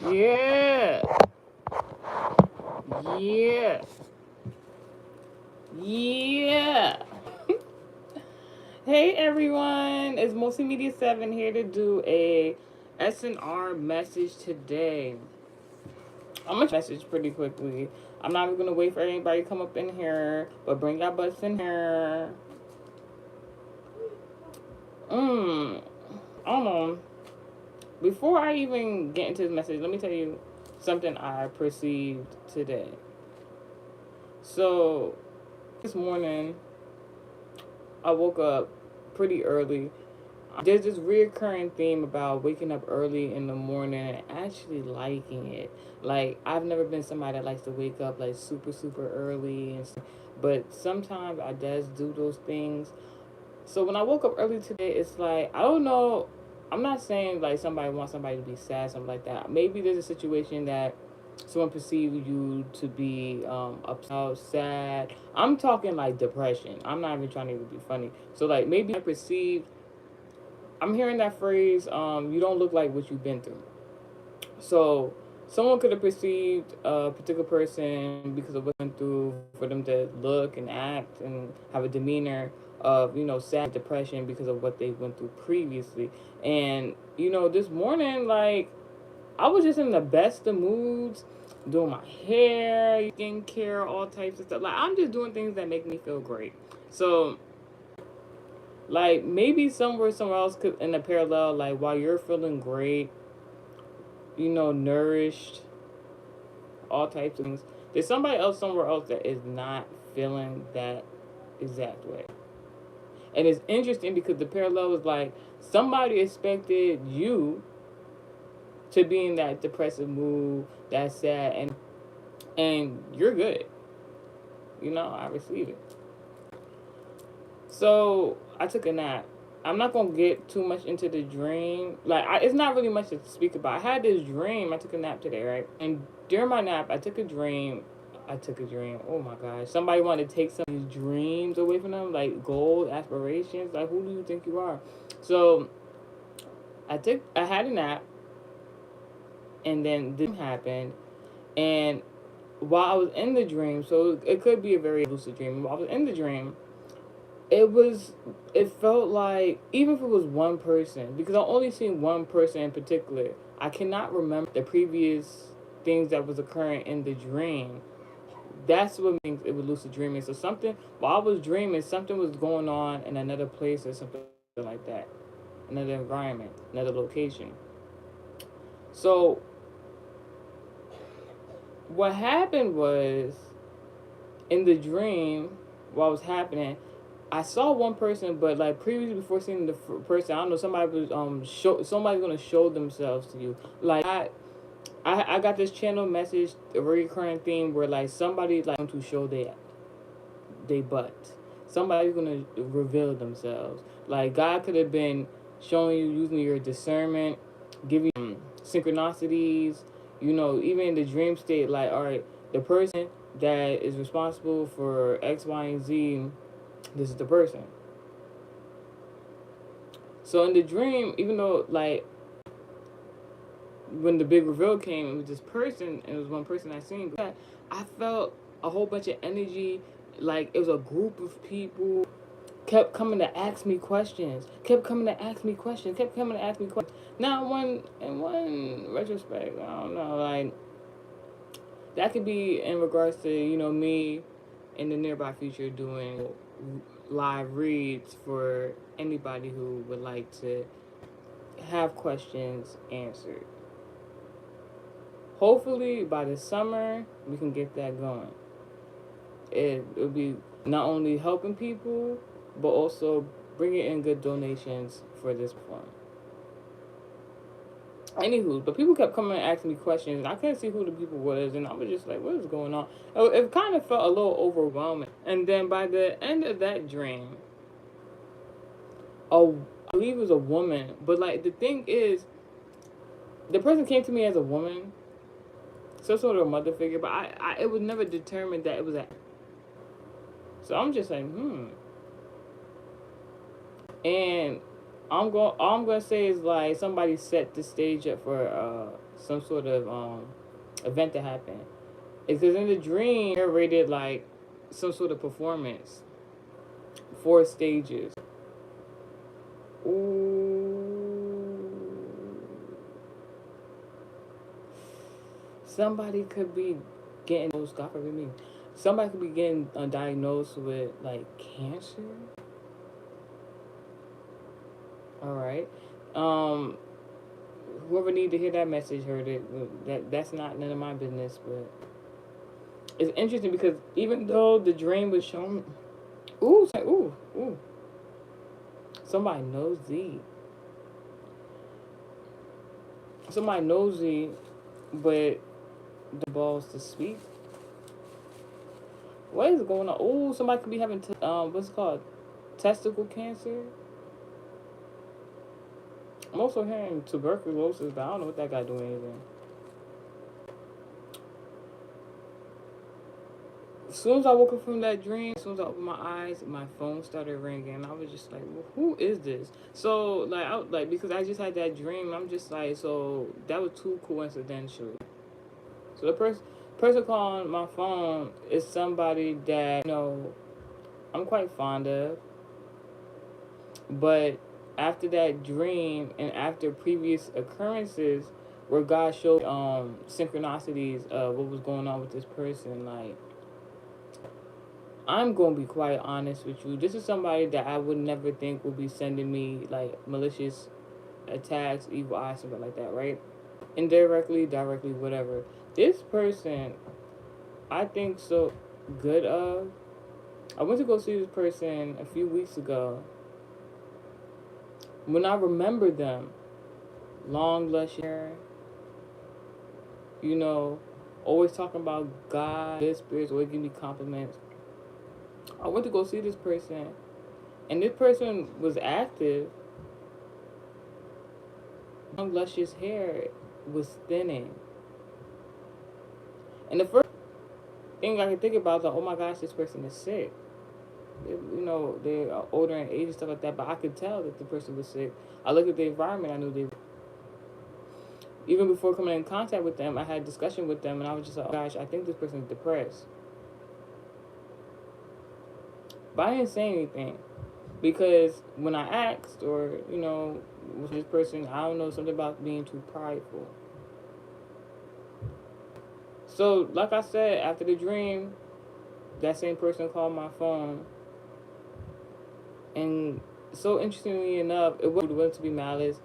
Yeah. Yeah. Yeah. Hey everyone, it's Multimedia 7 here to do a SNR message today. I'm gonna message pretty quickly. I'm not even gonna wait for anybody to come up in here, but bring your butts in here. I don't know. Before I even get into this message, let me tell you something I perceived today. So, this morning, I woke up pretty early. There's this reoccurring theme about waking up early in the morning and actually liking it. Like, I've never been somebody that likes to wake up like super, super early, but sometimes I just do those things. So when I woke up early today, it's like, I don't know. I'm not saying like somebody wants somebody to be sad, something like that. Maybe there's a situation that someone perceives you to be upset, sad. I'm talking like depression. I'm not even trying to be funny. So like maybe I perceive. I'm hearing that phrase. You don't look like what you've been through. So someone could have perceived a particular person because of what they went through for them to look and act and have a demeanor of sad depression because of what they went through previously. And this morning, like, I was just in the best of moods, doing my hair, skincare, all types of stuff. Like, I'm just doing things that make me feel great. So like maybe somewhere else could in a parallel, like while you're feeling great, nourished, all types of things, there's somebody else somewhere else that is not feeling that exact way. And it's interesting because the parallel is like somebody expected you to be in that depressive mood, that sad, and you're good. I receive it. So I took a nap. I'm not gonna get too much into the dream. Like, it's not really much to speak about. I had this dream. I took a nap today, right? And during my nap, I took a dream. Oh my gosh! Somebody wanted to take some of these dreams away from them, like goals, aspirations. Like, who do you think you are? So I had a nap, and then this happened, and while I was in the dream, so it could be a very lucid dream. While I was in the dream, it felt like, even if it was one person, because I only seen one person in particular, I cannot remember the previous things that was occurring in the dream. That's what makes it was lucid dreaming. So something, while I was dreaming, something was going on in another place or something like that, another environment, another location. So what happened was, in the dream, what was happening, I saw one person, but like previously, before seeing the person, I don't know, somebody was somebody's gonna show themselves to you. Like, I got this channel message, a recurring theme where like somebody like to show they butt. Somebody's gonna reveal themselves. Like, God could have been showing you, using your discernment, giving you synchronicities. Even in the dream state, like, all right, the person that is responsible for X, Y, and Z, this is the person. So in the dream, even though like when the big reveal came, it was this person, and it was one person I seen, but I felt a whole bunch of energy. Like, it was a group of people kept coming to ask me questions, kept coming to ask me questions, kept coming to ask me questions. Now, in one retrospect, I don't know, like, that could be in regards to me in the nearby future doing live reads for anybody who would like to have questions answered. Hopefully by the summer we can get that going. It'll be not only helping people, but also bringing in good donations for this form. Anywho, but people kept coming and asking me questions, and I couldn't see who the people was, and I was just like, what is going on? It kind of felt a little overwhelming. And then by the end of that dream, I believe it was a woman, but like the thing is, the person came to me as a woman, some sort of a mother figure, but it was never determined that it was a. So I'm just like, And All I'm gonna say is like somebody set the stage up for some sort of event to happen. Because in the dream, narrated like some sort of performance, 4 stages. Ooh, somebody could be getting God forbid me. Somebody could be getting diagnosed with like cancer. All right. Um, whoever needed to hear that message heard it. That's not none of my business, but it's interesting because even though the dream was shown, ooh, somebody nosy, somebody nosy, but the balls to speak. What is going on? Ooh, somebody could be having what's it called, testicle cancer. I'm also hearing tuberculosis, but I don't know what that guy doing anything. As soon as I woke up from that dream, as soon as I opened my eyes, my phone started ringing. I was just like, well, "Who is this?" So like because I just had that dream, I'm just like, so that was too coincidental. So the person calling my phone is somebody that I'm quite fond of, but after that dream and after previous occurrences where God showed synchronicities of what was going on with this person, like I'm gonna be quite honest with you. This is somebody that I would never think would be sending me like malicious attacks, evil eyes, something like that, right? Indirectly, directly, whatever. This person, I think so good of. I went to go see this person a few weeks ago. When I remember them, long, luscious hair, you know, always talking about God, good spirits, always giving me compliments. I went to go see this person, and this person was active. Long, luscious hair was thinning. And the first thing I could think about is like, oh my gosh, this person is sick. They are older in age and stuff like that, but I could tell that the person was sick. I looked at the environment, I knew they even before coming in contact with them, I had a discussion with them, and I was just like, oh gosh, I think this person is depressed. But I didn't say anything because when I asked, or, was this person, I don't know, something about being too prideful. So, like I said, after the dream, that same person called my phone, and so interestingly enough, it wasn't to be malice.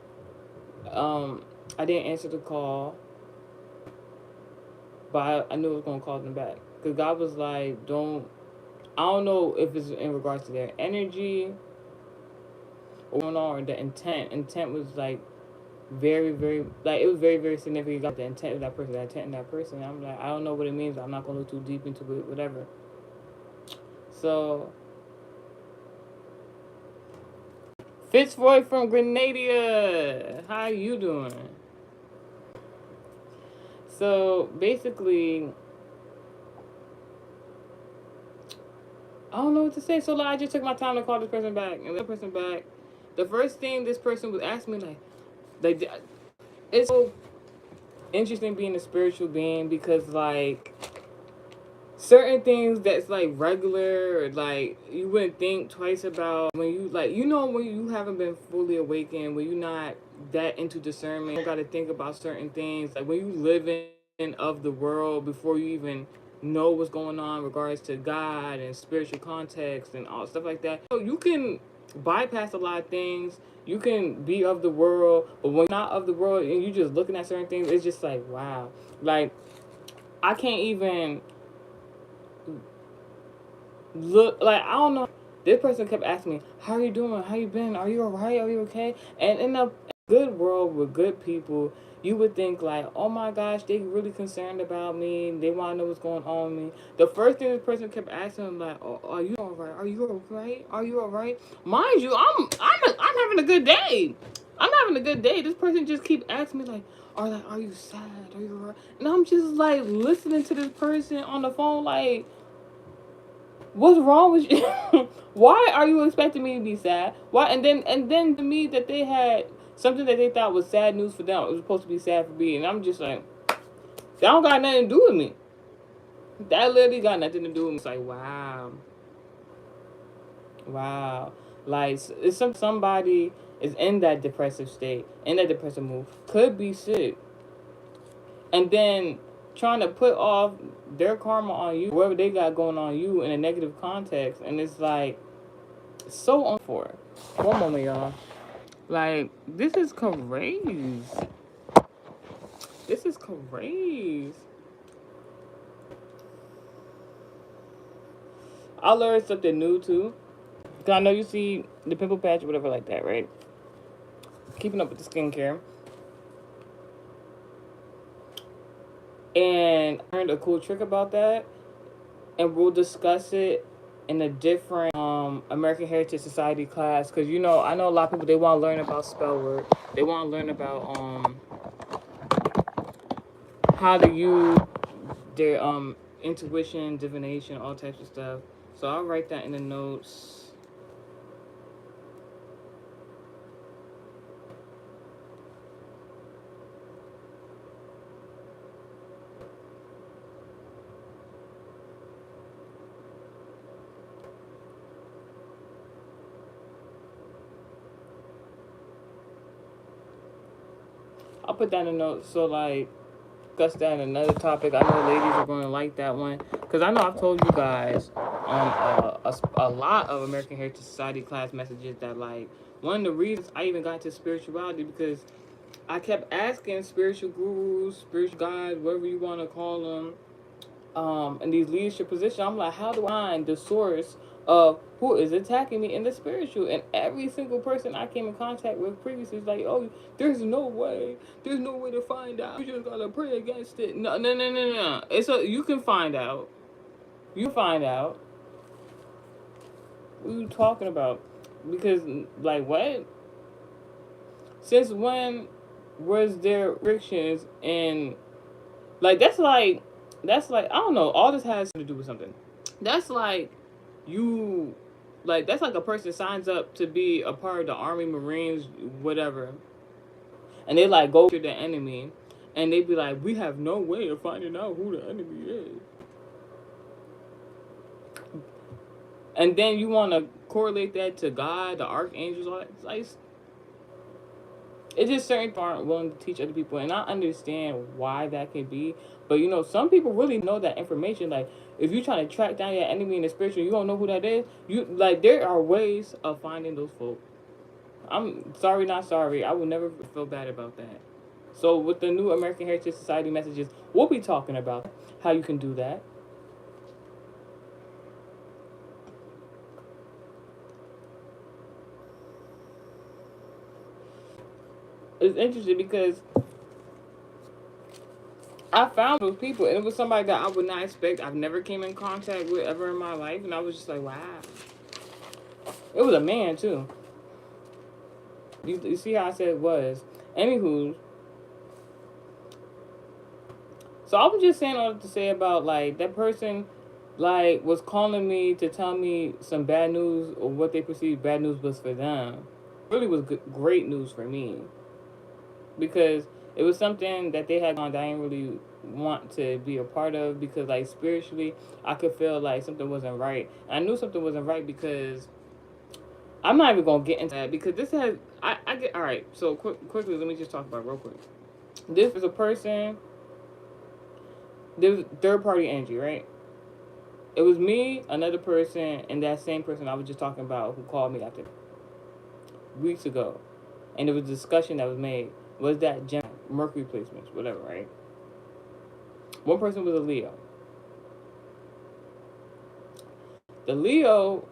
I didn't answer the call, but I knew I was gonna call them back because God was like, "Don't." I don't know if it's in regards to their energy or going on, or the intent. Intent was like very, very, like it was very, very significant. Got the intent of that person, the intent of that person. I'm like, I don't know what it means. I'm not gonna look too deep into it, whatever. So, Fitzroy from Grenada, how you doing? So basically, I don't know what to say. So like, I just took my time to call this person back, and the person back. The first thing this person was asking me, like, it's so interesting being a spiritual being because like certain things that's like regular, or like you wouldn't think twice about when you like when you haven't been fully awakened, when you're not that into discernment, you got to think about certain things like when you live in of the world before you even know what's going on in regards to God and spiritual context and all stuff like that. So you can bypass a lot of things. You can be of the world, but when you're not of the world and you just looking at certain things, it's just like wow. Like I can't even look, like I don't know. This person kept asking me, "How are you doing? How you been? Are you alright? Are you okay?" And in a good world with good people, you would think like, "Oh my gosh, they really concerned about me. They want to know what's going on with me." The first thing this person kept asking me like, "Oh, are you alright? Are you alright? Are you alright?" Mind you, I'm having a good day. I'm having a good day. This person just keep asking me like, are you sad? Are you alright? And I'm just like listening to this person on the phone like, What's wrong with you? Why are you expecting me to be sad? Why? And then to me that they had something that they thought was sad news for them. It was supposed to be sad for me, and I'm just like, that don't got nothing to do with me. That literally got nothing to do with me. It's like, wow, wow. Like it's somebody is in that depressive state, in that depressive mood, could be sick, and then trying to put off their karma on you, whatever they got going on you in a negative context, and it's like so on for it. One moment, y'all. Like this is crazy. This is crazy. I learned something new too. Cause I know you see the pimple patch or whatever like that, right? Keeping up with the skincare. And I learned a cool trick about that. And we'll discuss it in a different American Heritage Society class. Cause I know a lot of people, they want to learn about spell work. They want to learn about how to use their intuition, divination, all types of stuff. So I'll write that in the notes. I'll put that in the notes. So like, discuss that in another topic. I know the ladies are going to like that one because I know I've told you guys a lot of American Heritage Society class messages that like one of the reasons I even got into spirituality because I kept asking spiritual gurus, spiritual guides, whatever you want to call them, in these leadership positions. I'm like, how do I find the source of who is attacking me in the spiritual? And every single person I came in contact with previously is like, oh, there's no way to find out. You just gotta pray against it. No, no, no, no, no. You can find out. You find out. What are you talking about? Because like what? Since when was there restrictions in like that's like I don't know. All this has to do with something. That's like you that's like a person signs up to be a part of the Army, Marines, whatever, and they like go to the enemy, and they be like, we have no way of finding out who the enemy is, and then you want to correlate that to God, the archangels, all that. It's like it's just certain people aren't willing to teach other people, and I understand why that can be. But some people really know that information. Like if you're trying to track down your enemy in the spiritual, you don't know who that is. You like there are ways of finding those folk. I'm sorry, not sorry. I will never feel bad about that. So with the new American Heritage Society messages, we'll be talking about how you can do that. It's interesting because I found those people, and it was somebody that I would not expect. I've never came in contact with ever in my life, and I was just like, wow. It was a man too. You see how I said it was. Anywho, so I was just saying all to say about like that person, like was calling me to tell me some bad news or what they perceived bad news was for them. Really was great news for me because it was something that they had on that I didn't really want to be a part of because like spiritually I could feel like something wasn't right. I knew something wasn't right because I'm not even gonna get into that because this has I get all right. So quickly, let me just talk about it real quick. This is a person. There was third party energy, right? It was me, another person, and that same person I was just talking about who called me after weeks ago, and there was a discussion that was made. Was that Gemini, Mercury placements, whatever, right? One person was a Leo. The Leo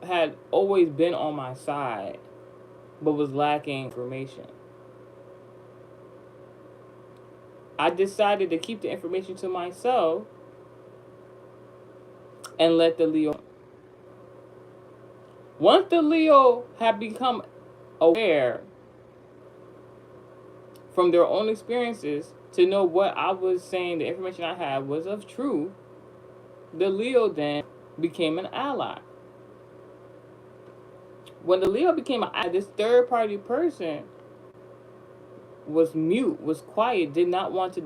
had always been on my side, but was lacking information. I decided to keep the information to myself and let the Leo. Once the Leo had become aware from their own experiences to know what I was saying, the information I had was of truth, the Leo then became an ally. When the Leo became an ally, this third party person was mute, was quiet, did not want to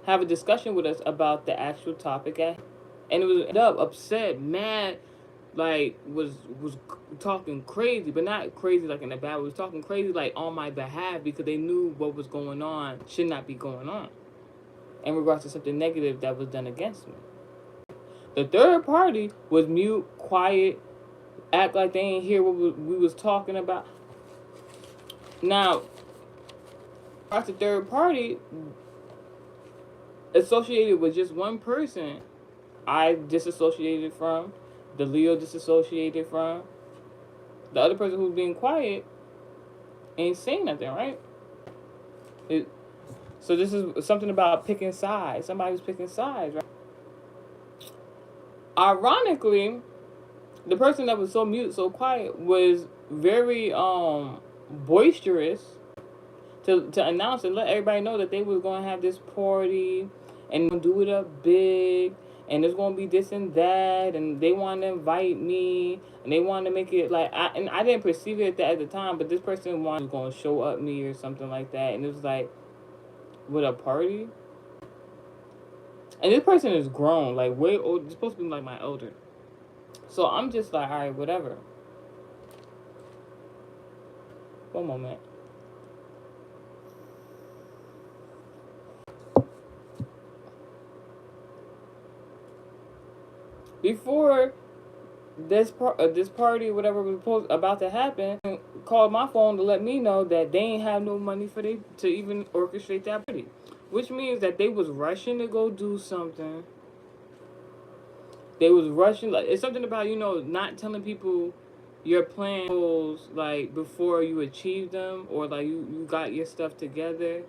have a discussion with us about the actual topic at hand. And it was up, upset, mad, like was talking crazy, but not crazy like in a bad way. Was talking crazy like on my behalf because they knew what was going on should not be going on in regards to something negative that was done against me. The third party was mute, quiet, act like they ain't hear what we was talking about. Now, the third party associated with just one person, I disassociated from, the Leo disassociated from, the other person who's being quiet ain't saying nothing, right? So this is something about picking sides. Somebody who's picking sides, right? Ironically, the person that was so mute, so quiet, was very boisterous to announce and let everybody know that they was going to have this party and do it up big, and there's going to be this and that, and they want to invite me, and they want to make it like, I didn't perceive it at the time, but this person was going to show up me or something like that, and it was like, with a party? And this person is grown, like way old, it's supposed to be like my elder. So I'm just like, all right, whatever. One moment. Before this party, whatever was about to happen, called my phone to let me know that they ain't have no money for to even orchestrate that party, which means that they was rushing to go do something. They was rushing, like it's something about not telling people your plans like before you achieve them, or like you got your stuff together.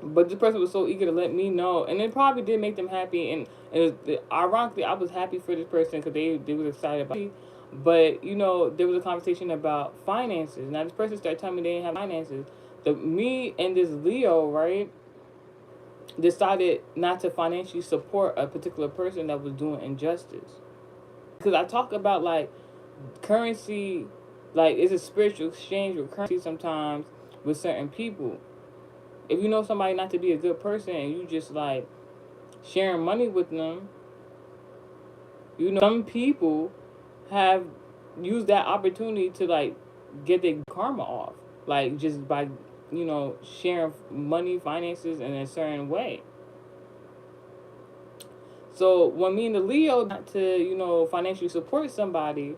But this person was so eager to let me know, and it probably did make them happy. And ironically, I was happy for this person because they was excited about it. But there was a conversation about finances. Now this person started telling me they didn't have finances. Me and this Leo, right, decided not to financially support a particular person that was doing injustice. Because I talk about like currency, like it's a spiritual exchange with currency sometimes with certain people. If you know somebody not to be a good person and you just like sharing money with them, some people have used that opportunity to like get their karma off, like just by sharing money, finances in a certain way. So when me and the Leo not to financially support somebody,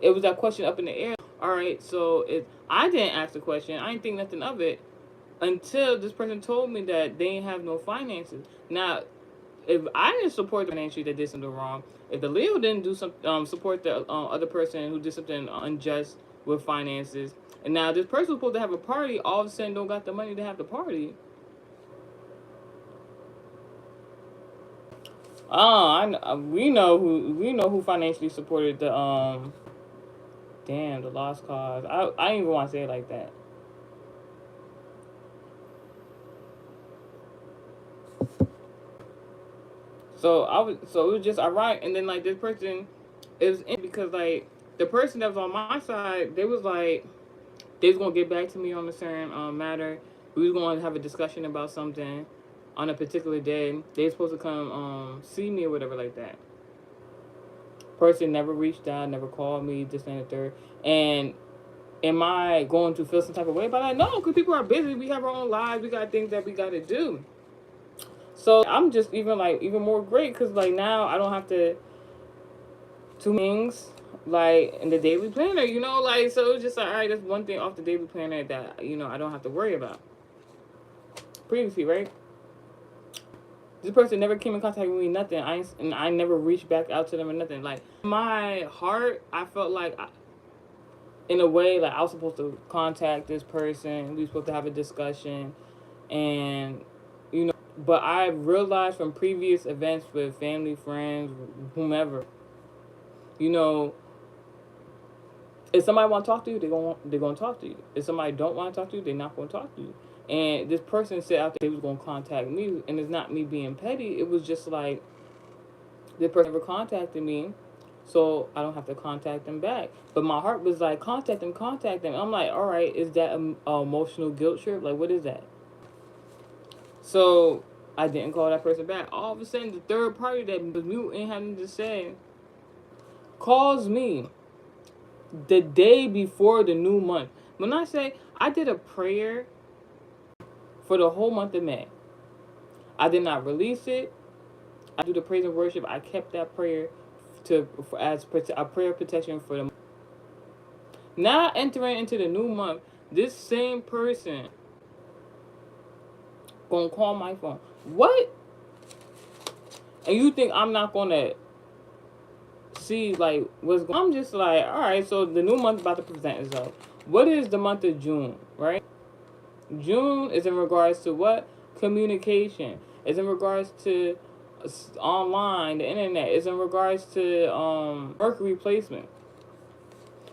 it was that question up in the air. All right, so if I didn't ask the question, I didn't think nothing of it until this person told me that they ain't have no finances. Now, if I didn't support the financially that did something wrong, if the Leo didn't do some support the other person who did something unjust with finances, and now this person was supposed to have a party, all of a sudden don't got the money to have the party. We know who financially supported the the lost cause. I didn't even want to say it like that. So it was just ironic, and then like this person, it was because like the person that was on my side, they was gonna get back to me on a certain matter. We was gonna have a discussion about something on a particular day. They were supposed to come see me or whatever like that. Person never reached out, never called me, this and the third. And am I going to feel some type of way about that? No, because people are busy. We have our own lives. We got things that we got to do. So I'm just even more great because like now I don't have to two things like in the daily planner, like so it's just like all right, that's one thing off the daily planner that I don't have to worry about. Previously, right? This person never came in contact with me, nothing. I never reached back out to them or nothing. Like my heart, I felt like in a way like I was supposed to contact this person. We were supposed to have a discussion, and but I realized from previous events with family, friends, whomever, if somebody want to talk to you, they're gonna talk to you. If somebody don't want to talk to you, they're not gonna talk to you. And this person said after they was gonna contact me, and it's not me being petty. It was just like the person never contacted me, so I don't have to contact them back. But my heart was like, contact them, contact them. I'm like, all right, is that a emotional guilt trip? Like, what is that? So I didn't call that person back. All of a sudden, the third party that was mute and having to say calls me the day before the new month. When I say I did a prayer for the whole month of May, I did not release it. I do the praise and worship. I kept that prayer as a prayer of protection for them. Now entering into the new month, this same person gonna call my phone. What? And you think I'm not gonna see like what's going on? I'm just like, all right, so the new month about to present itself. What is the month of June, right? June is in regards to what? Communication. It's in regards to online, the internet. It's in regards to Mercury placement.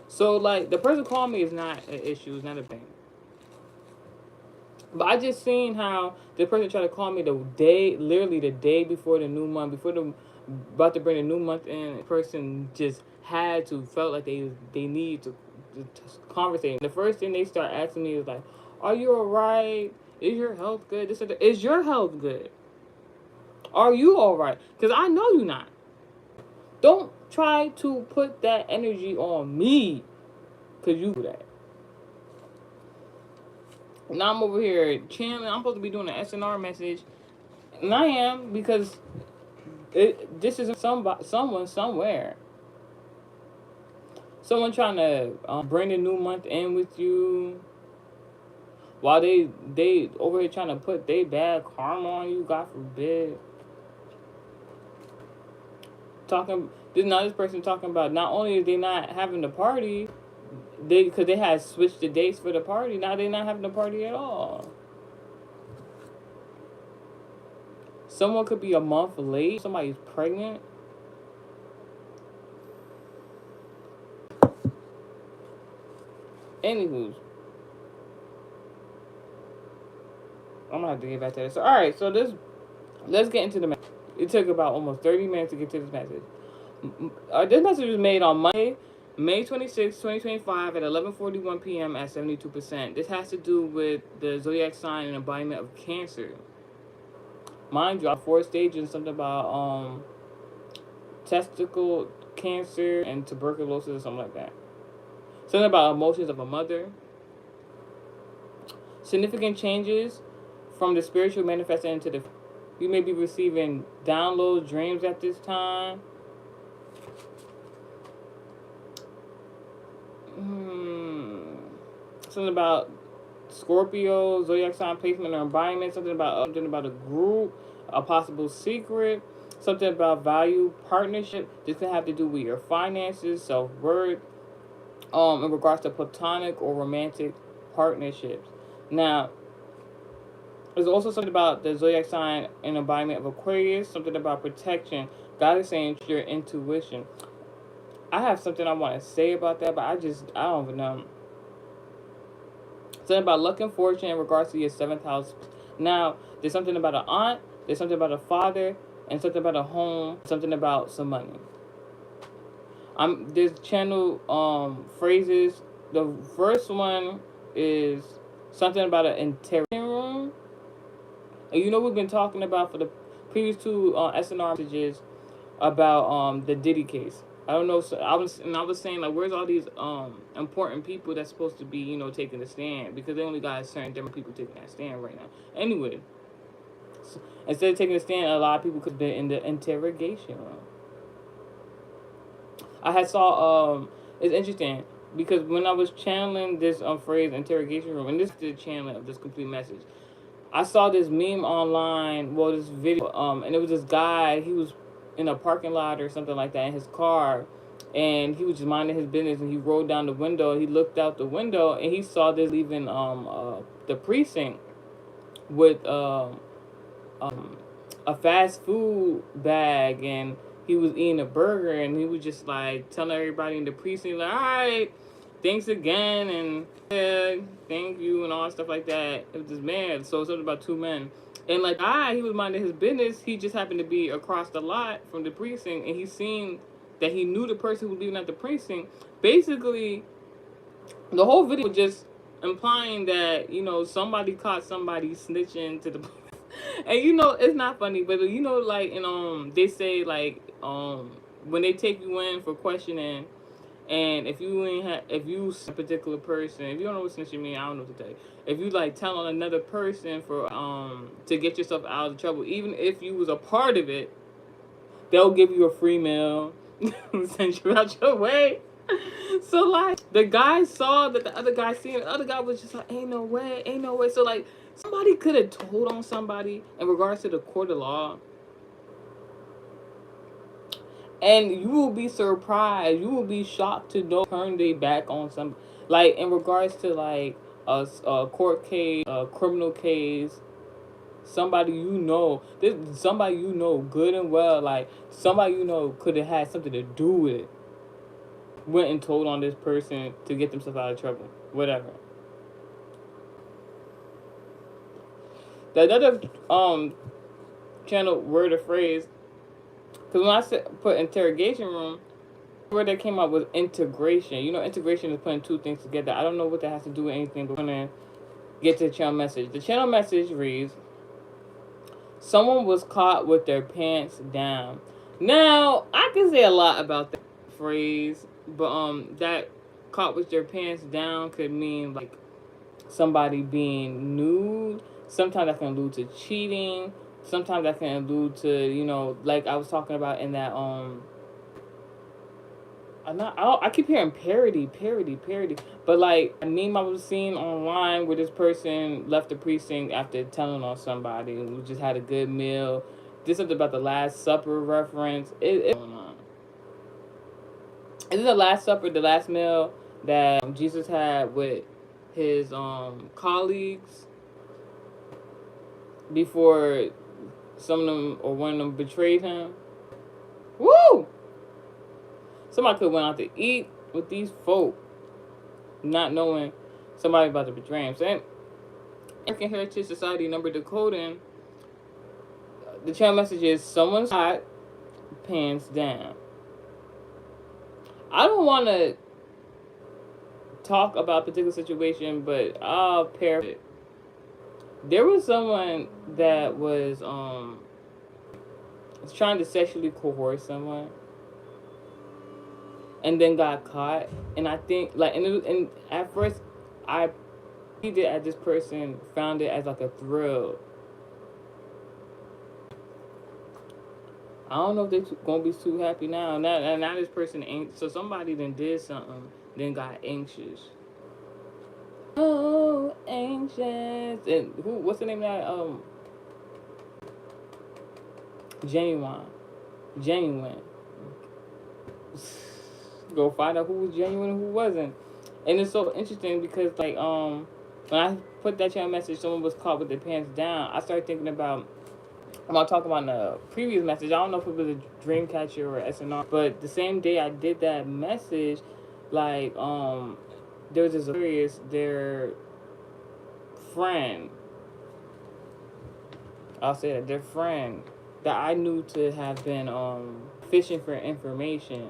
So like the person calling me is not an issue, it's not a thing. But I just seen how the person tried to call me literally the day before the new month, before the about to bring the new month in. The person just felt like they need to conversate. The first thing they start asking me is like, "Are you alright? Is your health good? Is your health good? Are you alright? Because I know you're not. Don't try to put that energy on me, because you do that." Now I'm over here channeling. I'm supposed to be doing an SNR message, and I am, because this is someone somewhere. Someone trying to bring the new month in with you, while they over here trying to put their bad karma on you. God forbid. This person talking about not only is they not having the party, because they had switched the dates for the party. Now they're not having the party at all. Someone could be a month late. Somebody's pregnant. Anywho, I'm gonna have to get back to this. So, all right, so let's get into the message. It took about almost 30 minutes to get to this message. This message was made on Monday, May 26, 2025 at 11:41 p.m. at 72%. This has to do with the zodiac sign and embodiment of Cancer. Mind you, 4 stages, something about testicle cancer and tuberculosis or something like that. Something about emotions of a mother. Significant changes from the spiritual manifesting into the. You may be receiving downloads, dreams at this time. Something about Scorpio, zodiac sign placement or environment. Something about a group, a possible secret. Something about value, partnership. This can have to do with your finances, self-worth, in regards to platonic or romantic partnerships. Now, there's also something about the zodiac sign and embodiment of Aquarius, something about protection. God is saying your intuition. I have something I want to say about that, but I don't even know. Something about luck and fortune in regards to your 7th house. Now, there's something about an aunt, there's something about a father, and something about a home, something about some money. There's channel phrases. The first one is something about an interrogation room. And you know we've been talking about for the previous 2 SNR messages about the Diddy case. I don't know. So I was saying, like, where's all these important people that's supposed to be taking the stand, because they only got certain different people taking that stand right now. Anyway, so instead of taking the stand, a lot of people could have been in the interrogation room. I had saw it's interesting because when I was channeling this phrase interrogation room, and this is the channeling of this complete message, I saw this meme online, this video, and it was this guy. He was in a parking lot or something like that in his car, and he was just minding his business, and he rolled down the window. He looked out the window, and he saw this leaving the precinct with a fast food bag, and he was eating a burger, and he was just like telling everybody in the precinct, like, all right, thanks again, and yeah, thank you, and all that stuff like that. It was this man, so it's about two men. And like he was minding his business. He just happened to be across the lot from the precinct, and he seen that he knew the person who was leaving at the precinct. Basically, the whole video was just implying that, somebody caught somebody snitching to the and it's not funny, but like, they say, like, when they take you in for questioning, and if you ain't if you a particular person, if you don't know what snitching mean, I don't know what to tell you. If you like tell on another person for to get yourself out of trouble, even if you was a part of it, they'll give you a free meal, send you out your way. So like the guy saw that the other guy seen it. The other guy was just like, ain't no way, ain't no way. So like somebody could have told on somebody in regards to the court of law. And you will be surprised. You will be shocked to know turn their back on some, like in regards to like a court case, a criminal case. Somebody somebody good and well, like somebody could have had something to do with it. Went and told on this person to get themselves out of trouble, whatever. The other channel word or phrase, because when I put interrogation room, the word that came out was integration. Integration is putting two things together. I don't know what that has to do with anything, but I'm gonna get to the channel message. The channel message reads, someone was caught with their pants down. Now, I can say a lot about that phrase, but that caught with their pants down could mean like somebody being nude. Sometimes that can allude to cheating. Sometimes that can allude to, like I was talking about in that I keep hearing parody, but like a meme I was seeing online where this person left the precinct after telling on somebody who just had a good meal. This is about the Last Supper reference. Is it the Last Supper, the last meal that Jesus had with his colleagues before some of them or one of them betrayed him? Woo! Somebody could have went out to eat with these folk, not knowing somebody about to betray him. So, American Heritage Society number decoding, the channel message is someone's hot, pants down. I don't want to talk about a particular situation, but I'll pair it. There was someone that was trying to sexually coerce someone, and then got caught. And I think like and at first I did as this person found it as like a thrill. I don't know if they're gonna be too happy now. Now this person ain't. So somebody then did something, then got anxious. Oh, anxious. And what's the name of that? Genuine. Go find out who was genuine and who wasn't. And it's so interesting because like when I put that channel message, someone was caught with their pants down. I started thinking about, I'm gonna talk about in the previous message. I don't know if it was a Dreamcatcher or SNR, but the same day I did that message, like there was this curious their friend. I'll say that their friend that I knew to have been fishing for information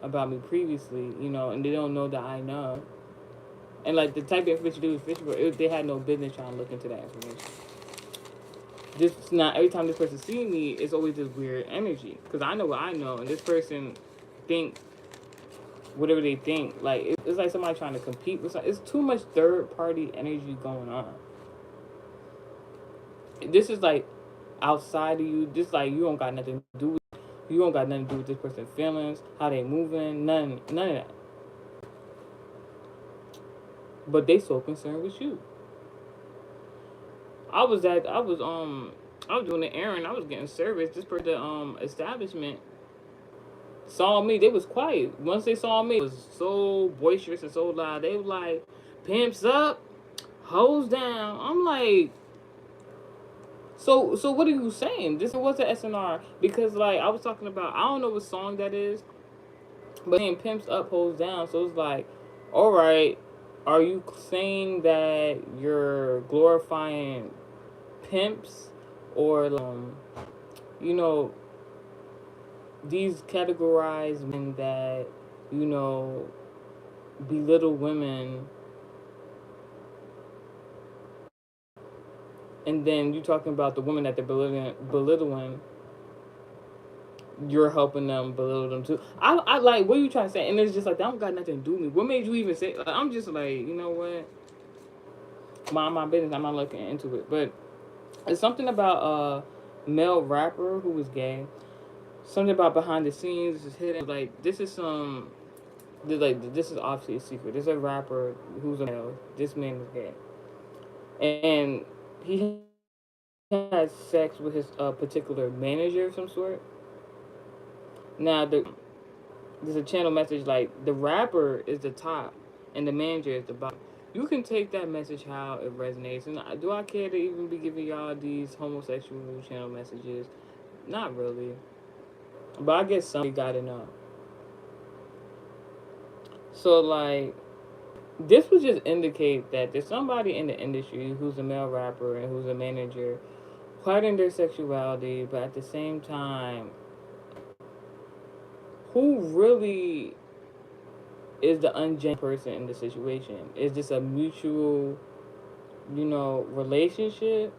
about me previously, and they don't know that I know. And like the type of information they was fishing for, they had no business trying to look into that information. Just not every time this person see me, it's always this weird energy because I know what I know, and this person think whatever they think. Like it's like somebody trying to compete with something. It's too much third party energy going on. This is like outside of you. This like you don't got nothing to do with. You don't got nothing to do with this person's feelings, how they moving, none of that. But they so concerned with you. I was doing the errand. I was getting service. This person, the establishment saw me. They was quiet. Once they saw me, it was so boisterous and so loud. They was like, "Pimps up, hoes down." I'm like, so what are you saying? This was an SNR because like I was talking about. I don't know what song that is, but saying "Pimps up, hoes down." So it's like All right, are you saying that you're glorifying pimps or you know, these categorized men that, you know, belittle women, and then you talking about the women that they're belittling, you're helping them belittle them too. I like, what are you trying to say? And it's just like, that don't got nothing to do with me. What made you even say? Like, I'm just like, you know what? Mind my business. I'm not looking into it. But it's something about a male rapper who was gay. Something about behind the scenes is hidden. Like, this is some. Like, this is obviously a secret. There's a rapper who's a male. This man is gay, and he had sex with his particular manager of some sort. Now, there's a channel message like, the rapper is the top and the manager is the bottom. You can take that message how it resonates. And do I care to even be giving y'all these homosexual channel messages? Not really. But I guess somebody gotta know. So, like, this would just indicate that there's somebody in the industry who's a male rapper and who's a manager hiding their sexuality, but at the same time, who really is the ungenuine person in the situation? Is this a mutual, you know, relationship?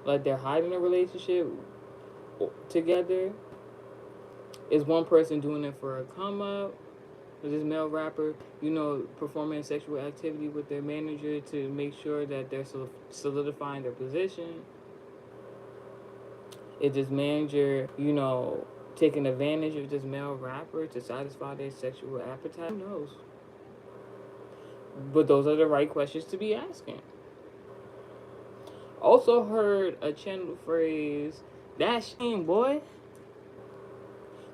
Like, they're hiding a relationship together? Is one person doing it for a come up? Is this male rapper, you know, performing sexual activity with their manager to make sure that they're solidifying their position? Is this manager, you know, taking advantage of this male rapper to satisfy their sexual appetite? Who knows? But those are the right questions to be asking. Also heard a channel phrase, "that shame, boy."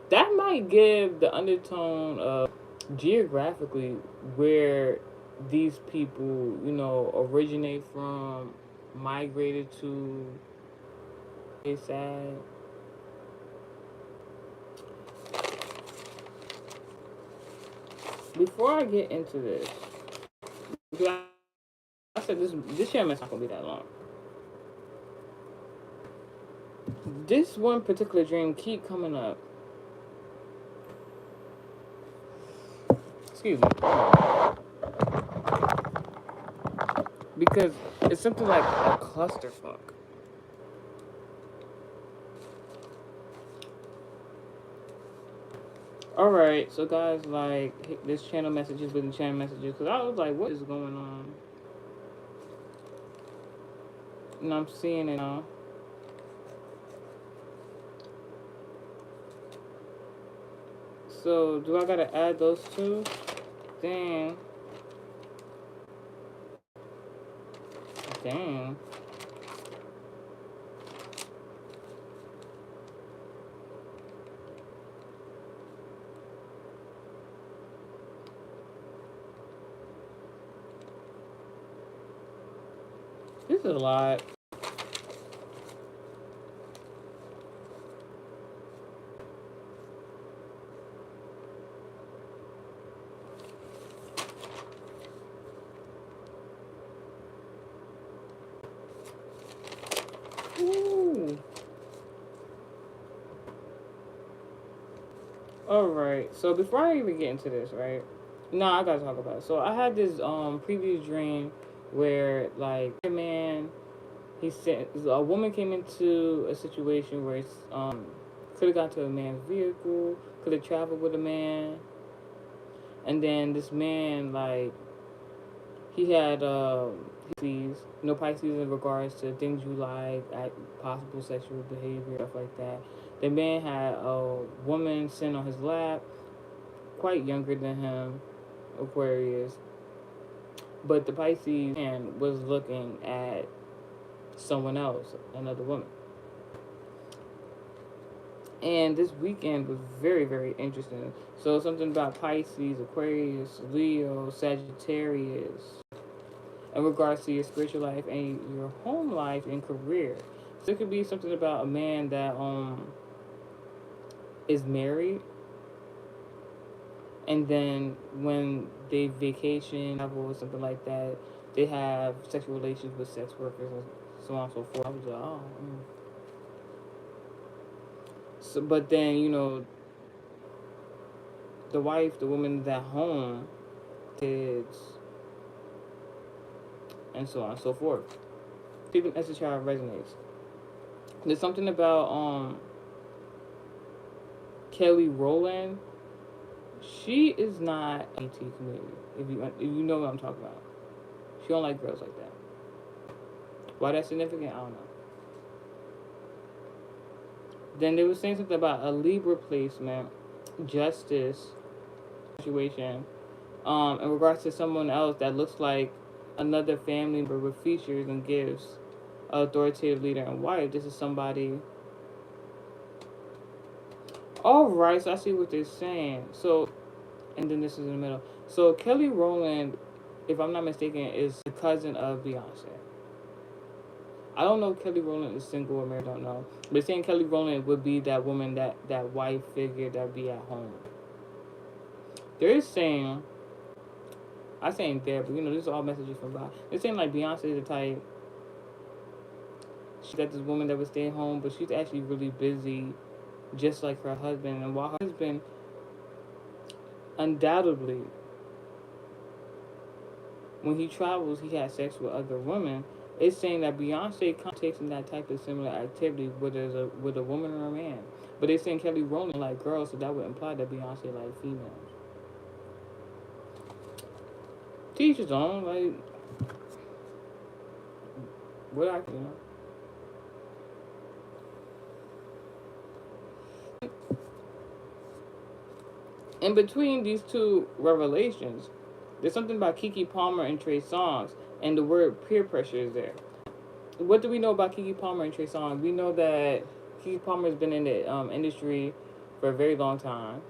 That might give the undertone of geographically where these people, you know, originate from, migrated to. It's sad. Before I get into this, because I said this channel is not gonna be that long. This one particular dream keep coming up. Excuse me. Because it's something like a clusterfuck. Alright, so guys, like, this channel messages within channel messages, because I was like, what is going on? And I'm seeing it now. So, do I gotta add those two? Dang. Dang. This is a lot. Ooh. Alright, so before I even get into this, right? No, I gotta talk about it. So I had this previous dream where, like, a man, he said a woman came into a situation where it's could have got to a man's vehicle, could have traveled with a man, and then this man, like, he had Pisces, you know, Pisces in regards to things you like, possible sexual behavior, stuff like that. The man had a woman sitting on his lap, quite younger than him, Aquarius, but the Pisces man was looking at someone else, another woman. And this weekend was very, very interesting. So something about Pisces, Aquarius, Leo, Sagittarius, in regards to your spiritual life and your home life and career. So it could be something about a man that is married, And then when they vacation, travel, or something like that, they have sexual relations with sex workers and so on and so forth. I was like, oh. So, but then, the wife, the woman is at home, kids, and so on and so forth. People as a child resonates. There's something about Kelly Rowland. She is not AT community. If you know what I'm talking about, she don't like girls like that. Why that's significant, I don't know. Then they were saying something about a Libra placement, justice situation, in regards to someone else that looks like another family member with features and gifts, authoritative leader and wife. This is somebody. All right, so I see what they're saying. So, and then this is in the middle. So Kelly Rowland, if I'm not mistaken, is the cousin of Beyonce. I don't know if Kelly Rowland is single or married. I don't know, but saying Kelly Rowland would be that woman, that wife figure that be at home. They're saying, I saying there, but this is all messages from God. They're saying like Beyonce is the type. She got this woman that would stay home, but she's actually really busy, just like her husband. And while her husband undoubtedly, when he travels, he has sex with other women. It's saying that Beyonce takes in that type of similar activity, whether it's with a woman or a man. But they're saying Kelly Rowland like girls, so that would imply that Beyonce like females. Teach his own, like what In between these two revelations, there's something about Keke Palmer and Trey Songz, and the word peer pressure is there. What do we know about Keke Palmer and Trey Songz? We know that Keke Palmer has been in the industry for a very long time.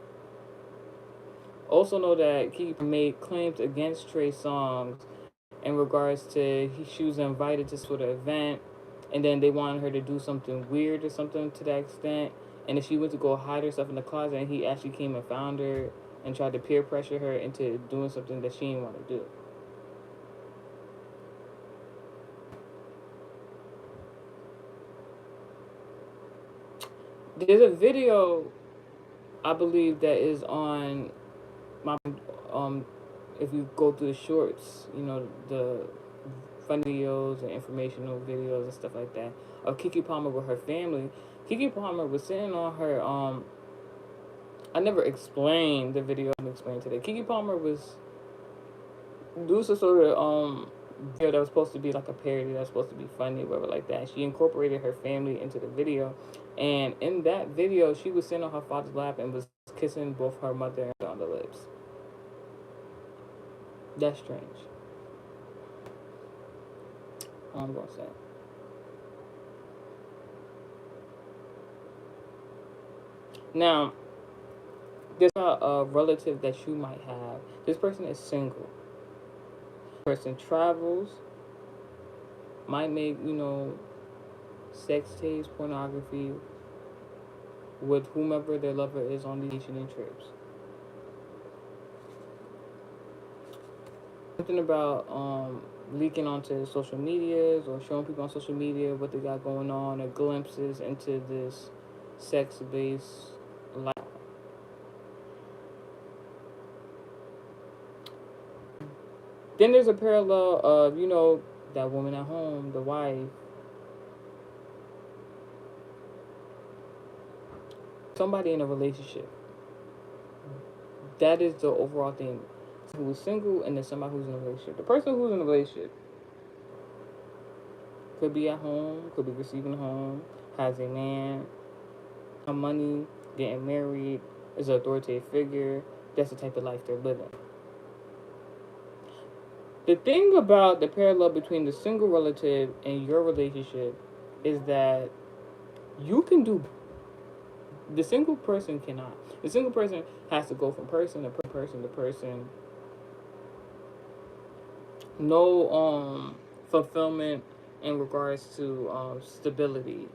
Also know that Keke made claims against Trey Songz in regards to she was invited to sort of event, and then they wanted her to do something weird or something to that extent. And if she went to go hide herself in the closet, and he actually came and found her and tried to peer pressure her into doing something that she didn't want to do. There's a video, I believe, that is on my if you go through the shorts, the fun videos and informational videos and stuff like that of Keke Palmer with her family. Keke Palmer was sitting on her I never explained the video. I'm explaining today. Keke Palmer was this is sort of video that was supposed to be like a parody, that's supposed to be funny, whatever like that. She incorporated her family into the video, and in that video, she was sitting on her father's lap and was kissing both her mother and on the lips. That's strange. I'm gonna say. Now, there's a relative that you might have. This person is single. This person travels, might make, sex tapes, pornography with whomever their lover is on vacation trips. Something about leaking onto social medias or showing people on social media what they got going on, or glimpses into this sex-based life. Then there's a parallel of, that woman at home, the wife, somebody in a relationship. That is the overall thing. Who is single and then somebody who's in a relationship. The person who's in a relationship could be at home, could be receiving home, has a man, have money, getting married, is an authoritative figure. That's the type of life they're living. The thing about the parallel between the single relative and your relationship is that you can do. The single person cannot. The single person has to go from person to person to person. No fulfillment in regards to stability.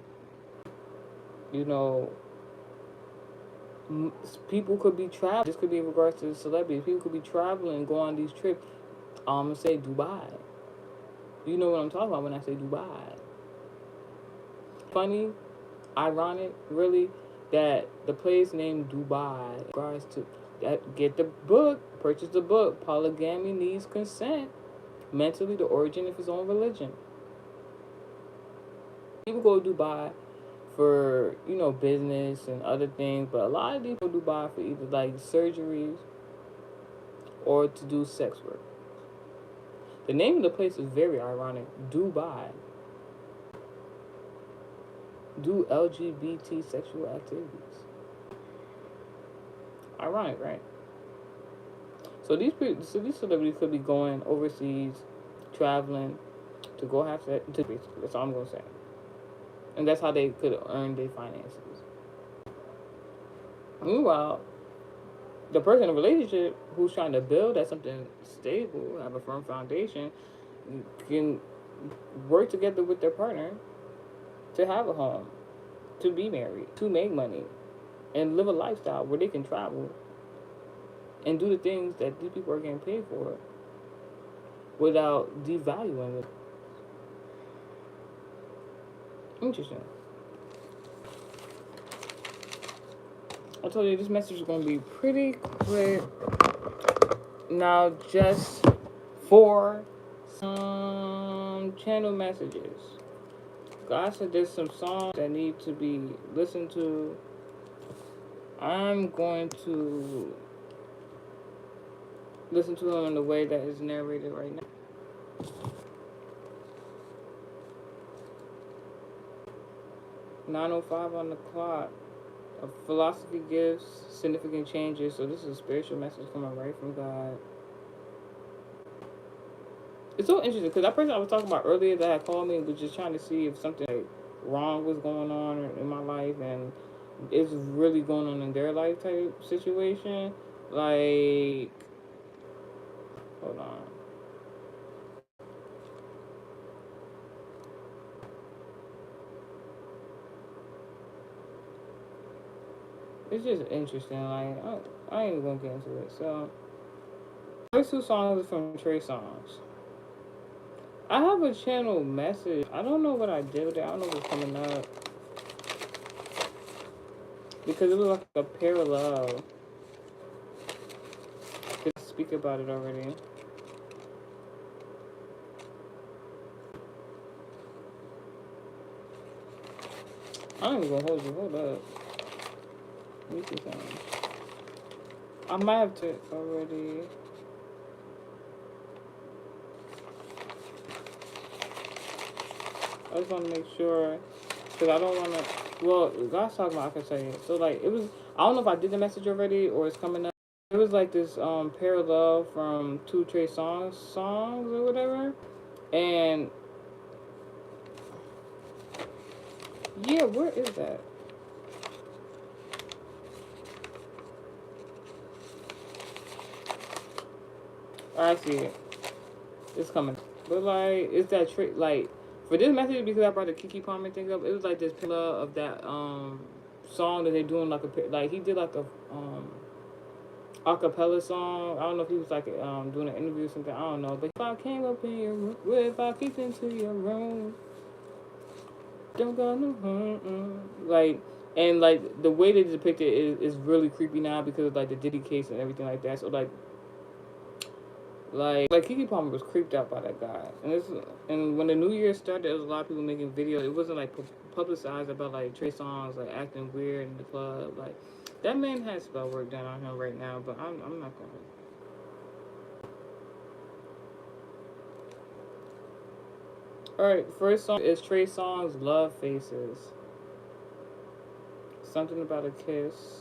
People could be traveling. This could be in regards to celebrities. People could be traveling, go on these trips. Say Dubai. You know what I'm talking about when I say Dubai. Funny, ironic, really, that the place named Dubai, in regards to that, get the book, purchase the book. Polygamy needs consent. Mentally, the origin of his own religion. People go to Dubai for, business and other things, but a lot of people do Dubai for either like surgeries or to do sex work. The name of the place is very ironic. Dubai. Do LGBT sexual activities. Ironic, right? So these celebrities could be going overseas, traveling to go have sex. That's all I'm gonna say. And that's how they could earn their finances. Meanwhile, the person in a relationship who's trying to build at something stable, have a firm foundation, can work together with their partner to have a home, to be married, to make money, and live a lifestyle where they can travel and do the things that these people are getting paid for without devaluing it. Interesting. I told you this message is going to be pretty quick. Now, just for some channel messages. God said there's some songs that need to be listened to. I'm going to listen to them in the way that is narrated right now. "9:05 on the clock. A philosophy gives significant changes." So this is a spiritual message coming right from God. It's so interesting because that person I was talking about earlier that had called me was just trying to see if something like wrong was going on in my life and it's really going on in their life type situation. Like, hold on. It's just interesting. Like, I ain't even gonna get into it. So, first two songs are from Trey Songz. I have a channel message. I don't know what I did with it. I don't know what's coming up. Because it was like a parallel. I could speak about it already. I ain't even gonna hold you. Hold up. Let me see something. I might have to already. I just want to make sure, because I don't want to. Well, God's talking about, I can say it. So, like, it was. I don't know if I did the message already or it's coming up. It was like this parallel from two Trey songs or whatever. And yeah, where is that? I see it. It's coming. But like, it's that trick. Like, for this message, because I brought the Kiki Palmer thing up, it was like this pillar of that song that they doing like he did like a acapella song. I don't know if he was like doing an interview or something. I don't know. But if I came up in your room, if I kicked into your room, don't go no home. Like, and like the way they depict it is really creepy now because of like the Diddy case and everything like that. So like Kiki Palmer was creeped out by that guy, and when the New Year started, there was a lot of people making videos. It wasn't like publicized about like Trey Songz like acting weird in the club. Like that man has spell work done on him right now, but I'm not gonna. All right, first song is Trey Songz "Love Faces." Something about a kiss.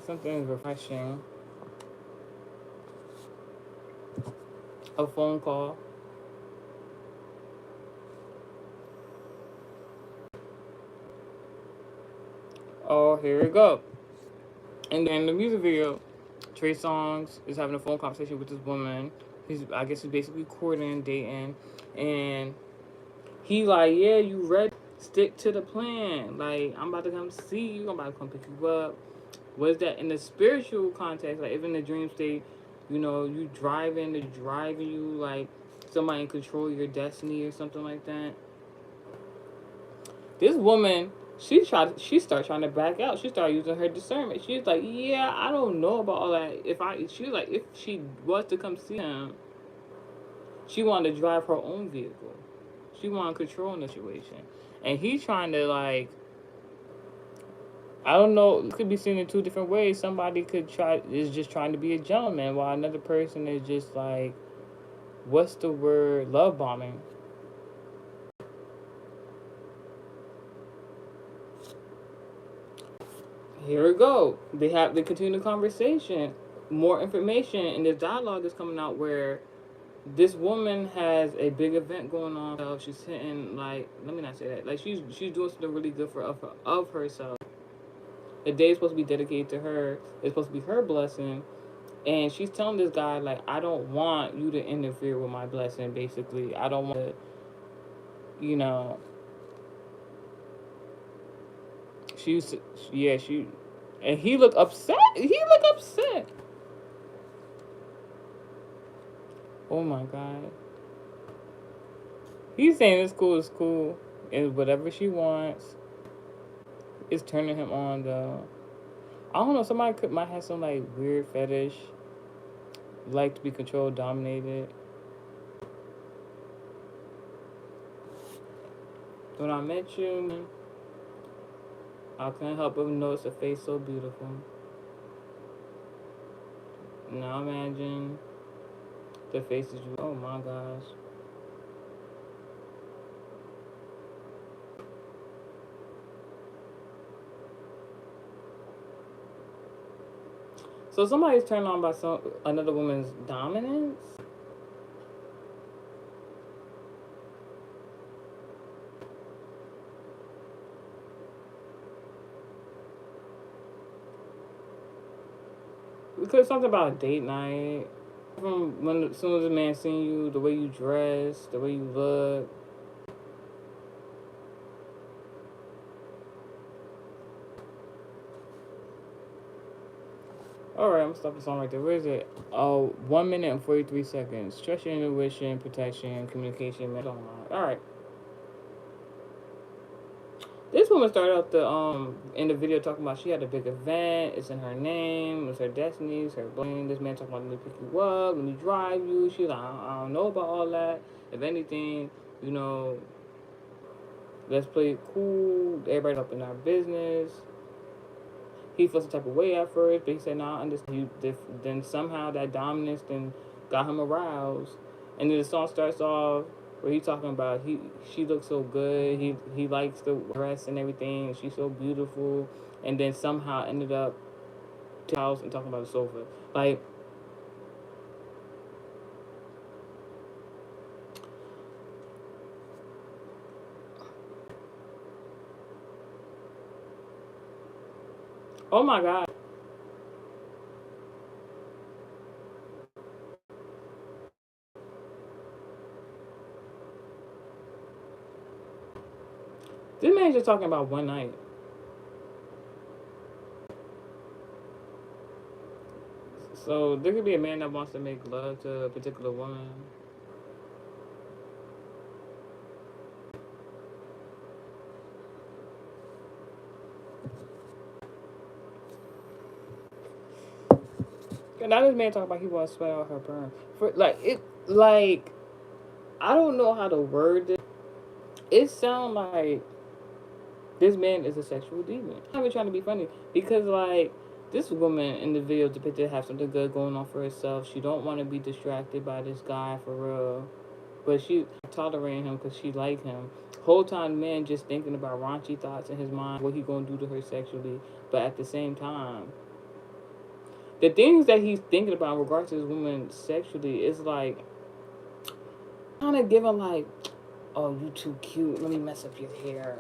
Something refreshing. A phone call. Oh, here we go. And then the music video, Trey Songz is having a phone conversation with this woman. I guess he's basically courting, dating, And he like, yeah, you ready? Stick to the plan. Like, I'm about to come see you. I'm about to come pick you up. Was that in the spiritual context? Like, if in the dream state, you driving you like somebody in control of your destiny or something like that. This woman, she started trying to back out. She started using her discernment. She's like, yeah, I don't know about all that. She was like, if she was to come see him, she wanted to drive her own vehicle. She wanted to control the situation. And he's trying to, like, I don't know, it could be seen in two different ways. Somebody is just trying to be a gentleman, while another person is just like, what's the word? Love bombing. Here we go. They continue the conversation. More information, and this dialogue is coming out where this woman has a big event going on. She's hitting, like, let me not say that. Like, she's doing something really good of herself. The day is supposed to be dedicated to her. It's supposed to be her blessing. And she's telling this guy, like, I don't want you to interfere with my blessing, basically. I don't want to, you know. She's, yeah, she. And he looked upset. Oh my God. He's saying it's cool. And whatever she wants is turning him on, though. I don't know. Might have some, like, weird fetish. Like to be controlled, dominated. When I met you, I couldn't help but notice a face so beautiful. Now imagine the faces you. Oh my gosh. So somebody's turned on by another woman's dominance. Because something about a date night. From as soon as a man seen you, the way you dress, the way you look. Alright, I'm gonna stop the song right there. Where is it? Oh, 1 minute and 43 seconds. Trust your intuition, protection, communication. Alright. This woman started out in the video talking about she had a big event. It's in her name. It's her destiny. It's her bling. This man talking about, let me pick you up. Let me drive you. She's like, I don't know about all that. If anything, let's play it cool. Everybody up in our business. He felt some type of way at first, but he said, "Nah, I understand." Then somehow that dominance then got him aroused, and then the song starts off where he's talking about she looks so good. He likes the dress and everything. And she's so beautiful, and then somehow ended up to the house and talking about the sofa. Like, oh my God. This man's just talking about one night. So there could be a man that wants to make love to a particular woman. And now this man talking about he wants to sweat out her perm. Like, I don't know how to word it. It sounds like this man is a sexual demon. I'm not even trying to be funny because, like, this woman in the video depicted to have something good going on for herself. She don't want to be distracted by this guy for real, but she tolerating him because she like him. Whole time, man, just thinking about raunchy thoughts in his mind, what he gonna do to her sexually. But at the same time, the things that he's thinking about in regards to this woman sexually is like kind of giving like, oh, you too cute. Let me mess up your hair.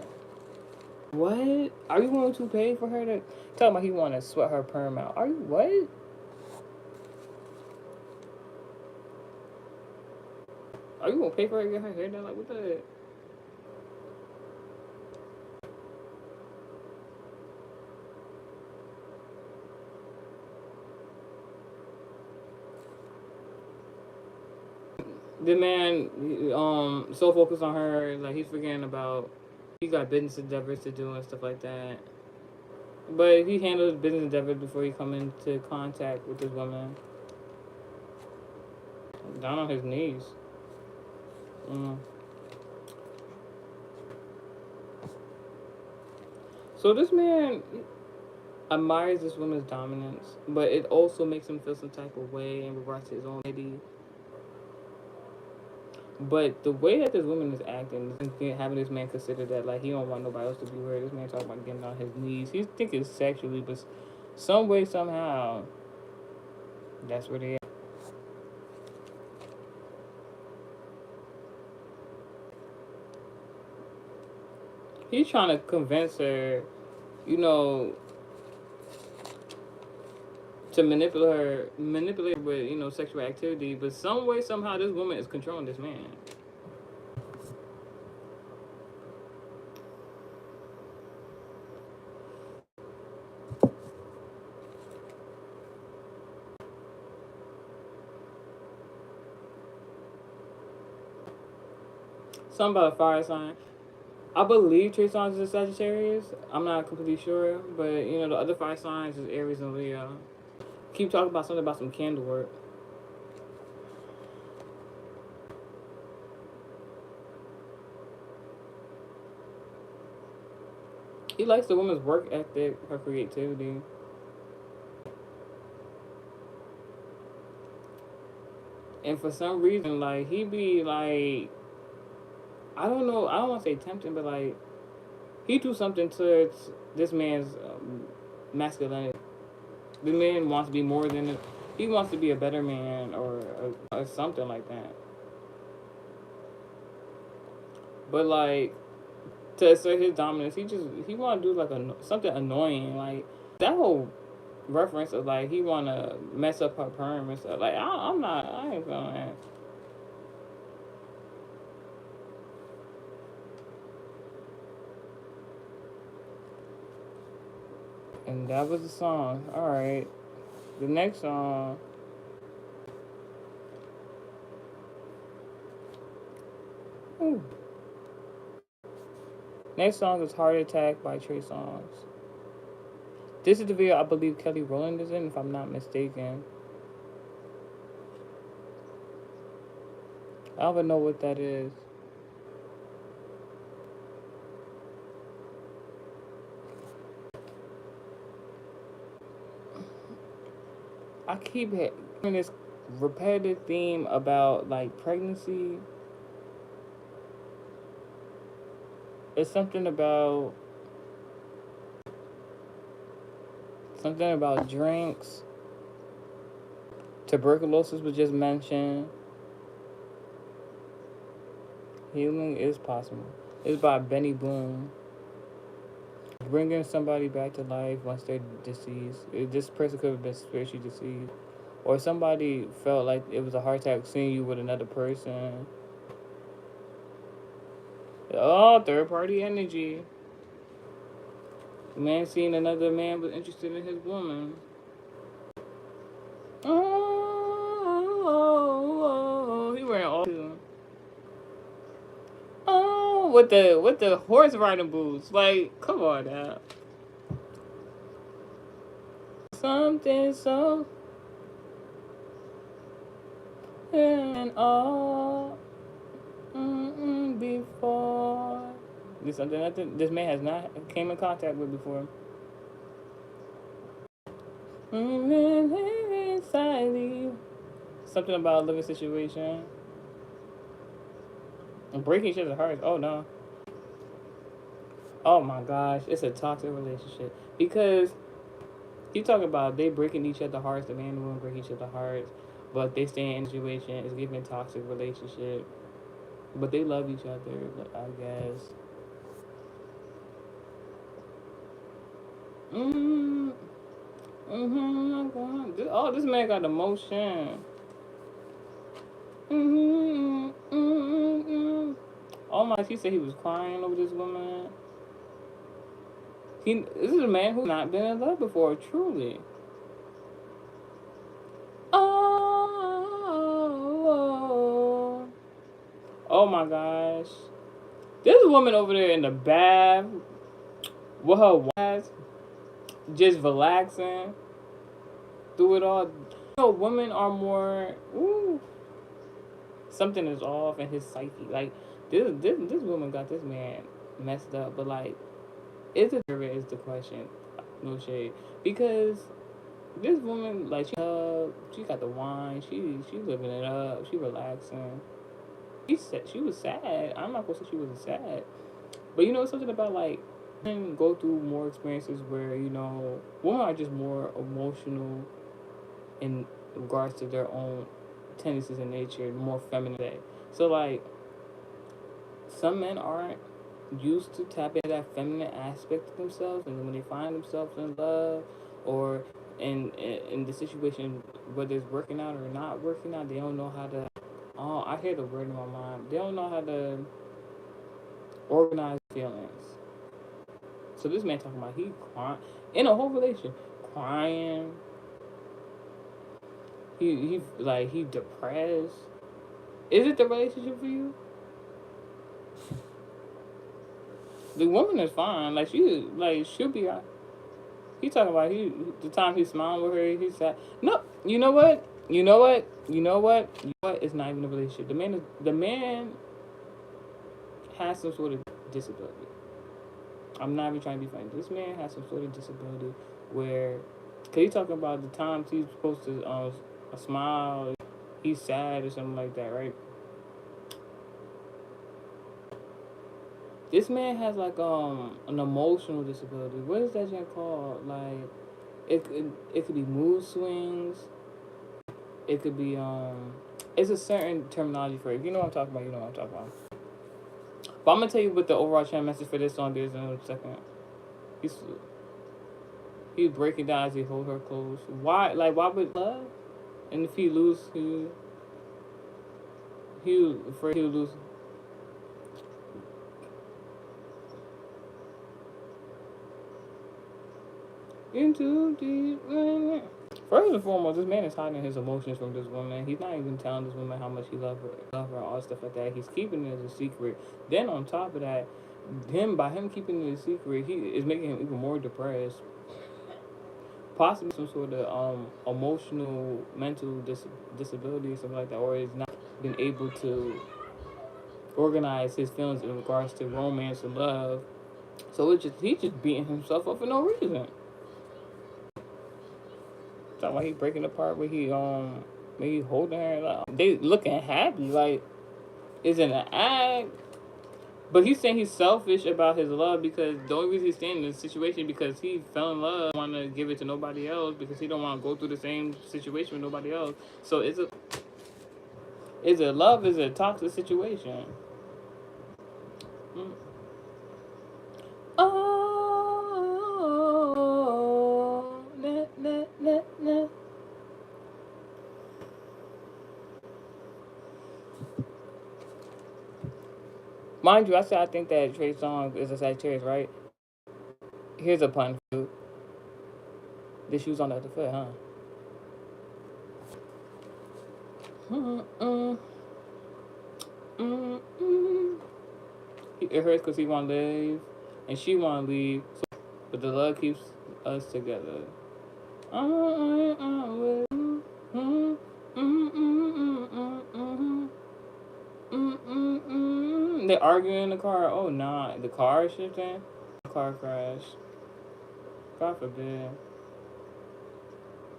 What? Are you going to pay for her to tell me he want to sweat her perm out? Are you what? Are you gonna pay for her to get her hair done? Like, what the? The man, so focused on her, like he's forgetting about he got business endeavors to do and stuff like that. But he handles business endeavors before he come into contact with this woman. Down on his knees. Mm. So this man admires this woman's dominance, but it also makes him feel some type of way in regards to his own lady. But the way that this woman is acting, having this man consider that like he don't want nobody else to be with. This man talking about getting on his knees. He's thinking sexually, but some way somehow, that's where they at. He's trying to convince her, you know, to manipulate her with sexual activity. But some way somehow, this woman is controlling this man. Something about a fire sign. I believe Trey Songz is a Sagittarius. I'm not completely sure, but the other fire signs is Aries and Leo. Keep talking about something about some candle work. He likes the woman's work ethic, her creativity. And for some reason, like, he be like, I don't know, I don't want to say tempting, but like, he do something to this man's masculinity. The man wants to be more than it. He wants to be a better man or something like that. But like, to assert his dominance, he want to do like something annoying, like that whole reference of like he want to mess up her perm and stuff. Like I ain't feeling that. And that was the song. All right, the next song. Ooh. Next song is "Heart Attack" by Trey Songz. This is the video I believe Kelly Rowland is in, if I'm not mistaken. I don't even know what that is. I keep hearing this repetitive theme about like pregnancy. It's something about drinks. Tuberculosis was just mentioned. Healing is possible. It's by Benny Boone. Bringing somebody back to life once they're deceased. This person could have been spiritually deceased. Or somebody felt like it was a heart attack seeing you with another person. Oh, third party energy. Man seeing another man was interested in his woman. Oh, he wearing all. Oh, with the horse riding boots. Like, come on now. Something so and all before. This something that this man has not came in contact with before. Inside you. Something about a living situation. And breaking each other's hearts. Oh no. Oh my gosh, it's a toxic relationship because you talk about they breaking each other's hearts. The man and woman break each other's hearts, but they stay in a situation. It's giving a toxic relationship, but they love each other. I guess. Mm. Oh, this man got emotion. Oh my! He said he was crying over this woman. This is a man who's not been in love before, truly. Oh, oh my gosh! This woman over there in the bath with her wife, just relaxing through it all. Women are more. Ooh, something is off in his psyche. Like this woman got this man messed up. But like, is the question? No shade, because this woman, like, she got the wine. She living it up. She relaxing. She said she was sad. I'm not gonna say she wasn't sad, but something about like women go through more experiences where women are just more emotional in regards to their own tendencies in nature, more feminine. So like some men aren't used to tapping into that feminine aspect of themselves, and when they find themselves in love or in the situation, whether it's working out or not working out, they don't know how to. Oh, I hear the word in my mind. They don't know how to organize feelings. So this man talking about he crying in a whole relation, crying. He depressed. Is it the relationship for you? The woman is fine. She'll be. He talking about the time he smiled with her. He said, "No, you know what? You know what? You know what? You know what? It's not even a relationship. The man has some sort of disability. I'm not even trying to be funny. This man has some sort of disability where, cause he's talking about the times he's supposed to smile, he's sad or something like that, right? This man has like an emotional disability. What is that shit called? Like it could be mood swings. It could be it's a certain terminology for it. If you know what I'm talking about, you know what I'm talking about. But I'm gonna tell you what the overarching message for this song is in a second. He's he's breaking down as he hold her close. Why would love? And if he lose, he afraid he'll lose. Into deep. First and foremost, this man is hiding his emotions from this woman. He's not even telling this woman how much he love her, all stuff like that. He's keeping it as a secret. Then on top of that, by him keeping it a secret, he is making him even more depressed. Possibly some sort of emotional, mental disability or something like that, or has not been able to organize his feelings in regards to romance and love. So he's just beating himself up for no reason. Talking about he breaking apart where he holding her, like, they looking happy, like it's in an act. But he's saying he's selfish about his love because the only reason he's staying in this situation because he fell in love, want to give it to nobody else because he don't want to go through the same situation with nobody else. So is it love? Is it a toxic situation? Mm. Oh, nah, nah, nah, nah. Mind you, I said I think that Trey Songz is a Sagittarius, right? Here's a pun for you. The shoes on the other foot, huh? Mm-mm, mm-mm. It hurts because he want to leave, and she want to leave, but the love keeps us together. They arguing in the car. Oh, nah, the car is shifting. Car crash. God forbid.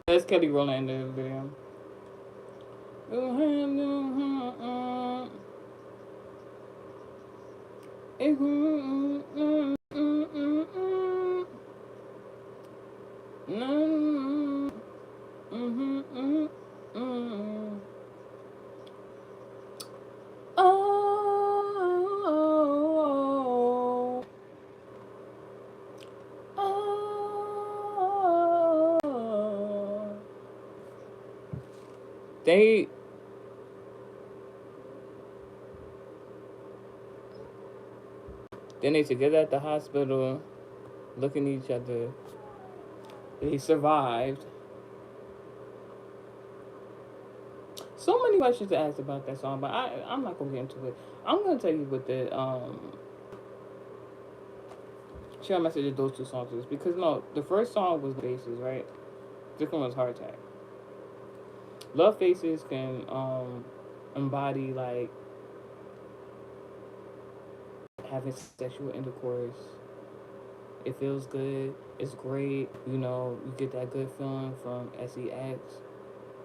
That's Kelly Rowland in the video. Oh, oh. They Then they together at the hospital, looking at each other. They survived. So many questions to ask about that song, but I'm not gonna get into it. I'm gonna tell you what the share a message of those two songs is, because no, the first song was Faces, right? This one was Heart Attack. Love Faces can embody like having sexual intercourse. It feels good. It's great. You know, you get that good feeling from sex.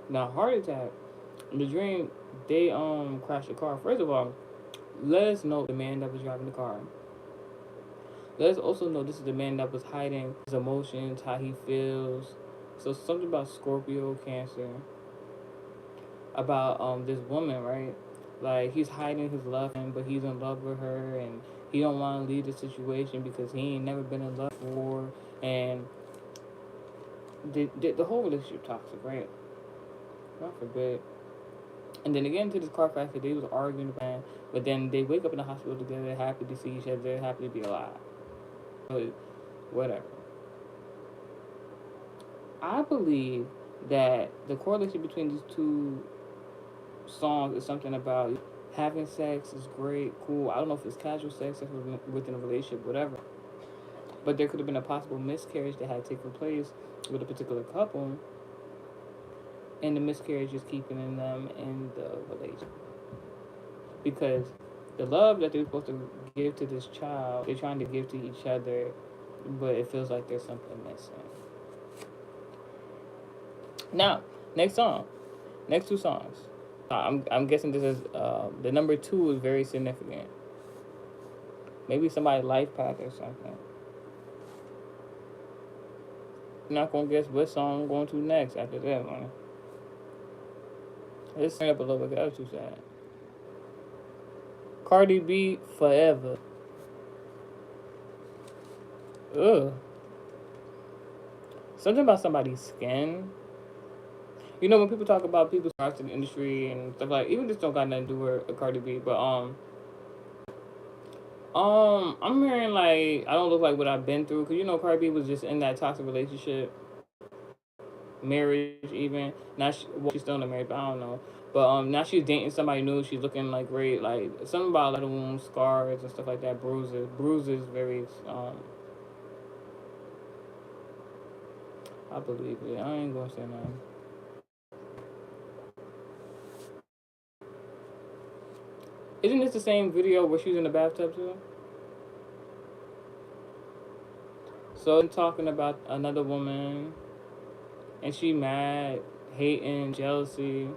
Now, Heart Attack, the dream, they crashed the car. First of all, let us know the man that was driving the car. Let us also know this is the man that was hiding his emotions, how he feels. So something about Scorpio, Cancer, about this woman, right? Like he's hiding his love, but he's in love with her, and he don't want to leave the situation because he ain't never been in love before, and the whole relationship toxic, right? God forbid. And then again to this car crash, they was arguing about, but then they wake up in the hospital together, happy to see each other, happy to be alive. But whatever. I believe that the correlation between these two songs is something about having sex is great, cool. I don't know if it's casual sex within a relationship, whatever. But there could have been a possible miscarriage that had taken place with a particular couple, and the miscarriage is keeping them in the relationship. Because the love that they're supposed to give to this child, they're trying to give to each other, but it feels like there's something missing. Now, next song. Next two songs. I'm guessing this is the number 2 is very significant. Maybe somebody's life path or something. I'm not gonna guess what song I'm going to next after that one. Let's turn up a little bit. That was too sad. Cardi B, Forever. Ugh. Something about somebody's skin. You know, when people talk about people's parts in the industry and stuff like, even this don't got nothing to do with a Cardi B, but I'm hearing like I don't look like what I've been through, because you know Cardi B was just in that toxic relationship, marriage even. Now she's still in a marriage, but I don't know. But now she's dating somebody new. She's looking like great. Like something about a lot of wounds, scars, and stuff like that. Bruises, very I believe it. I ain't gonna say nothing. Isn't this the same video where she's in the bathtub too? So I'm talking about another woman, and she mad, hating, jealousy.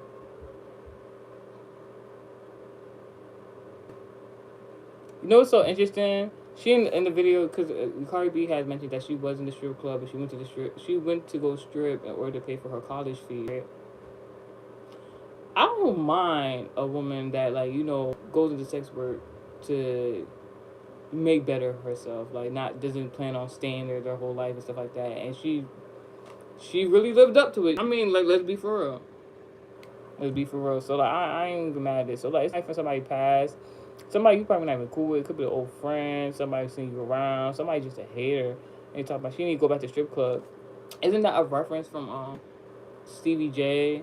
You know what's so interesting? She in the video, because Cardi B has mentioned that she was in the strip club, but she went to the strip. She went to go strip in order to pay for her college fee. Right? I don't mind a woman that like goes into sex work to make better herself, like not doesn't plan on staying there their whole life and stuff like that. And she really lived up to it. I mean, like let's be for real. Let's be for real. So like I ain't even mad at this. So like it's like for somebody past, somebody you probably not even cool with. It could be an old friend, somebody seen you around, somebody just a hater. And you talk about she need to go back to strip club. Isn't that a reference from Stevie J?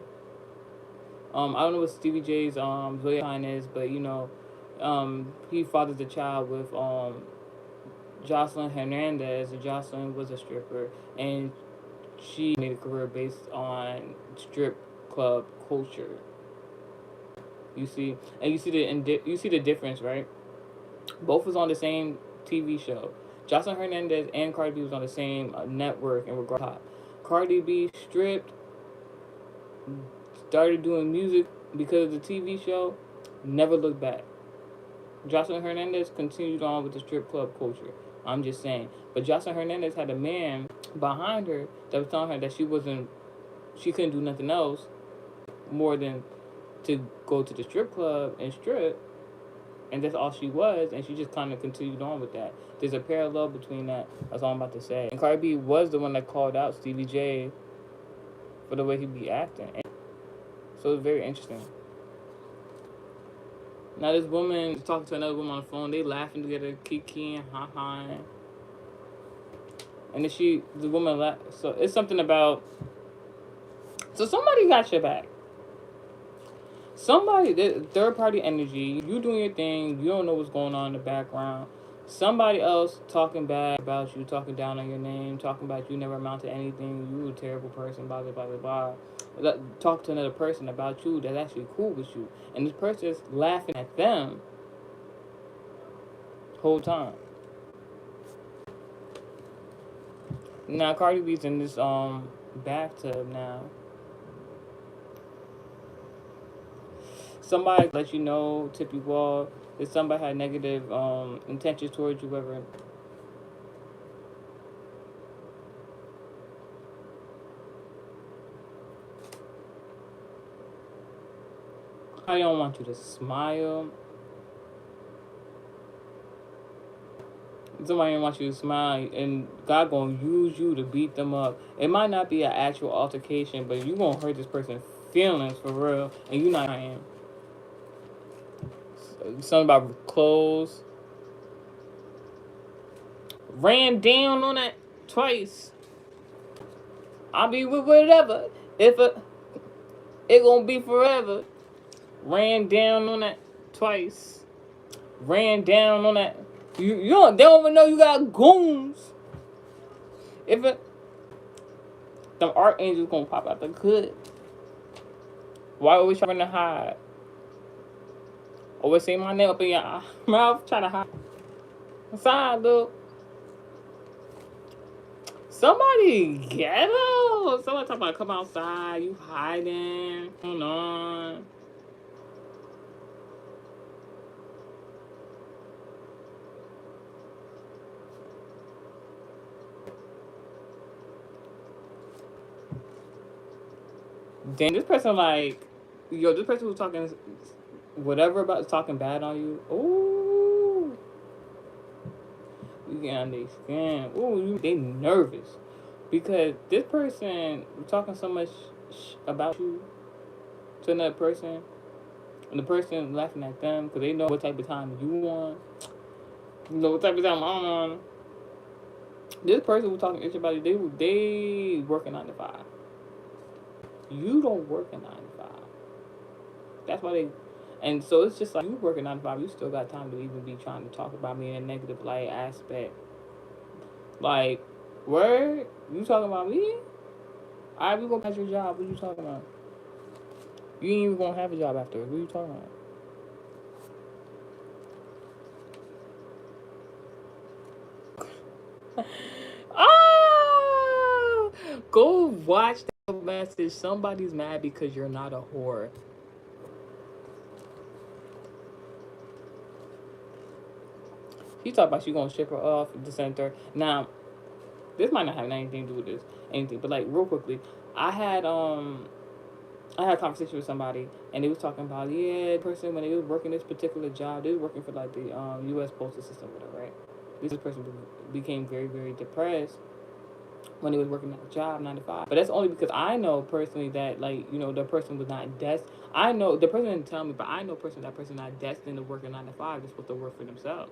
I don't know what Stevie J's zodiac sign is, but he fathered the child with Jocelyn Hernandez. Jocelyn was a stripper, and she made a career based on strip club culture. You see, and you see the difference, right? Both was on the same TV show. Jocelyn Hernandez and Cardi B was on the same network and regard pop. Cardi B stripped, started doing music because of the TV show, never looked back. Jocelyn Hernandez continued on with the strip club culture. I'm just saying. But Jocelyn Hernandez had a man behind her that was telling her that she couldn't do nothing else more than to go to the strip club and strip, and that's all she was, and she just kind of continued on with that. There's a parallel between that. That's all I'm about to say. And Cardi B was the one that called out Stevie J for the way he be acting. So it's very interesting. Now this woman is talking to another woman on the phone. They laughing together, kikiing, ha ha. And then the woman laugh. So it's something about. So somebody got your back. Somebody, third party energy. You doing your thing. You don't know what's going on in the background. Somebody else talking bad about you, talking down on your name, talking about you never amount to anything. You a terrible person. Blah blah blah blah blah. Talk to another person about you that's actually cool with you, and this person is laughing at them whole time. Now Cardi B's in this bathtub now. Somebody let you know, tip you off, that somebody had negative intentions towards you, whatever. I don't want you to smile. Somebody don't want you to smile, and God gonna use you to beat them up. It might not be an actual altercation, but you gonna hurt this person's feelings for real, and you not trying. Something about clothes. Ran down on that twice. I'll be with whatever. If it gonna be forever. Ran down on that twice. Ran down on that. You don't, they don't even know you got goons. If it, them archangels gonna pop out the hood. Why always trying to hide? Always say my name up in your mouth, trying to hide. Inside, look. Somebody ghetto. Somebody talking about come outside. You hiding. Hold on. Then this person like, yo, this person was talking whatever about talking bad on you. Ooh, you get on their skin. Ooh, they nervous because this person was talking so much about you to another person, and the person laughing at them because they know what type of time you on. You know what type of time I'm on. This person was talking to about you. They working 9 to 5. You don't work a 9 to 5. That's why they. And so it's just like you working 9 to 5, you still got time to even be trying to talk about me in a negative light aspect. Like, where you talking about me? Alright, we gonna pass your job. What you talking about? You ain't even gonna have a job after. What you talking about? Ah! Go watch that message. Somebody's mad because you're not a whore. She talk about you gonna ship her off the center. Now, this might not have anything to do with this, anything, but like real quickly, I had I had a conversation with somebody, and they was talking about the person when they was working this particular job, they was working for like the U.S. postal system, whatever, right? This person became very very depressed when he was working at a job 9 to 5. But that's only because I know personally that like the person was not I know the person didn't tell me, but I know personally that person not destined to work a 9 to 5. They're supposed to work for themselves.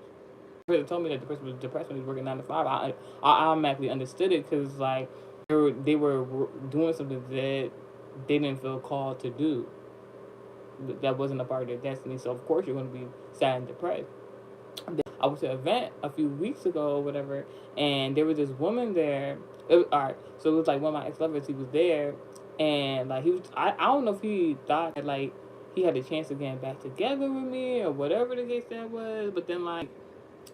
The person told me that the person was depressed when he was working 9 to 5. I automatically understood it because like they were doing something that they didn't feel called to do. That wasn't a part of their destiny. So of course you're going to be sad and depressed. I went to an event a few weeks ago or whatever, and there was this woman there. Alright, so it was like one of my ex-lovers. He was there, and like he was. I don't know if he thought that like he had a chance of getting back together with me or whatever the case that was. But then like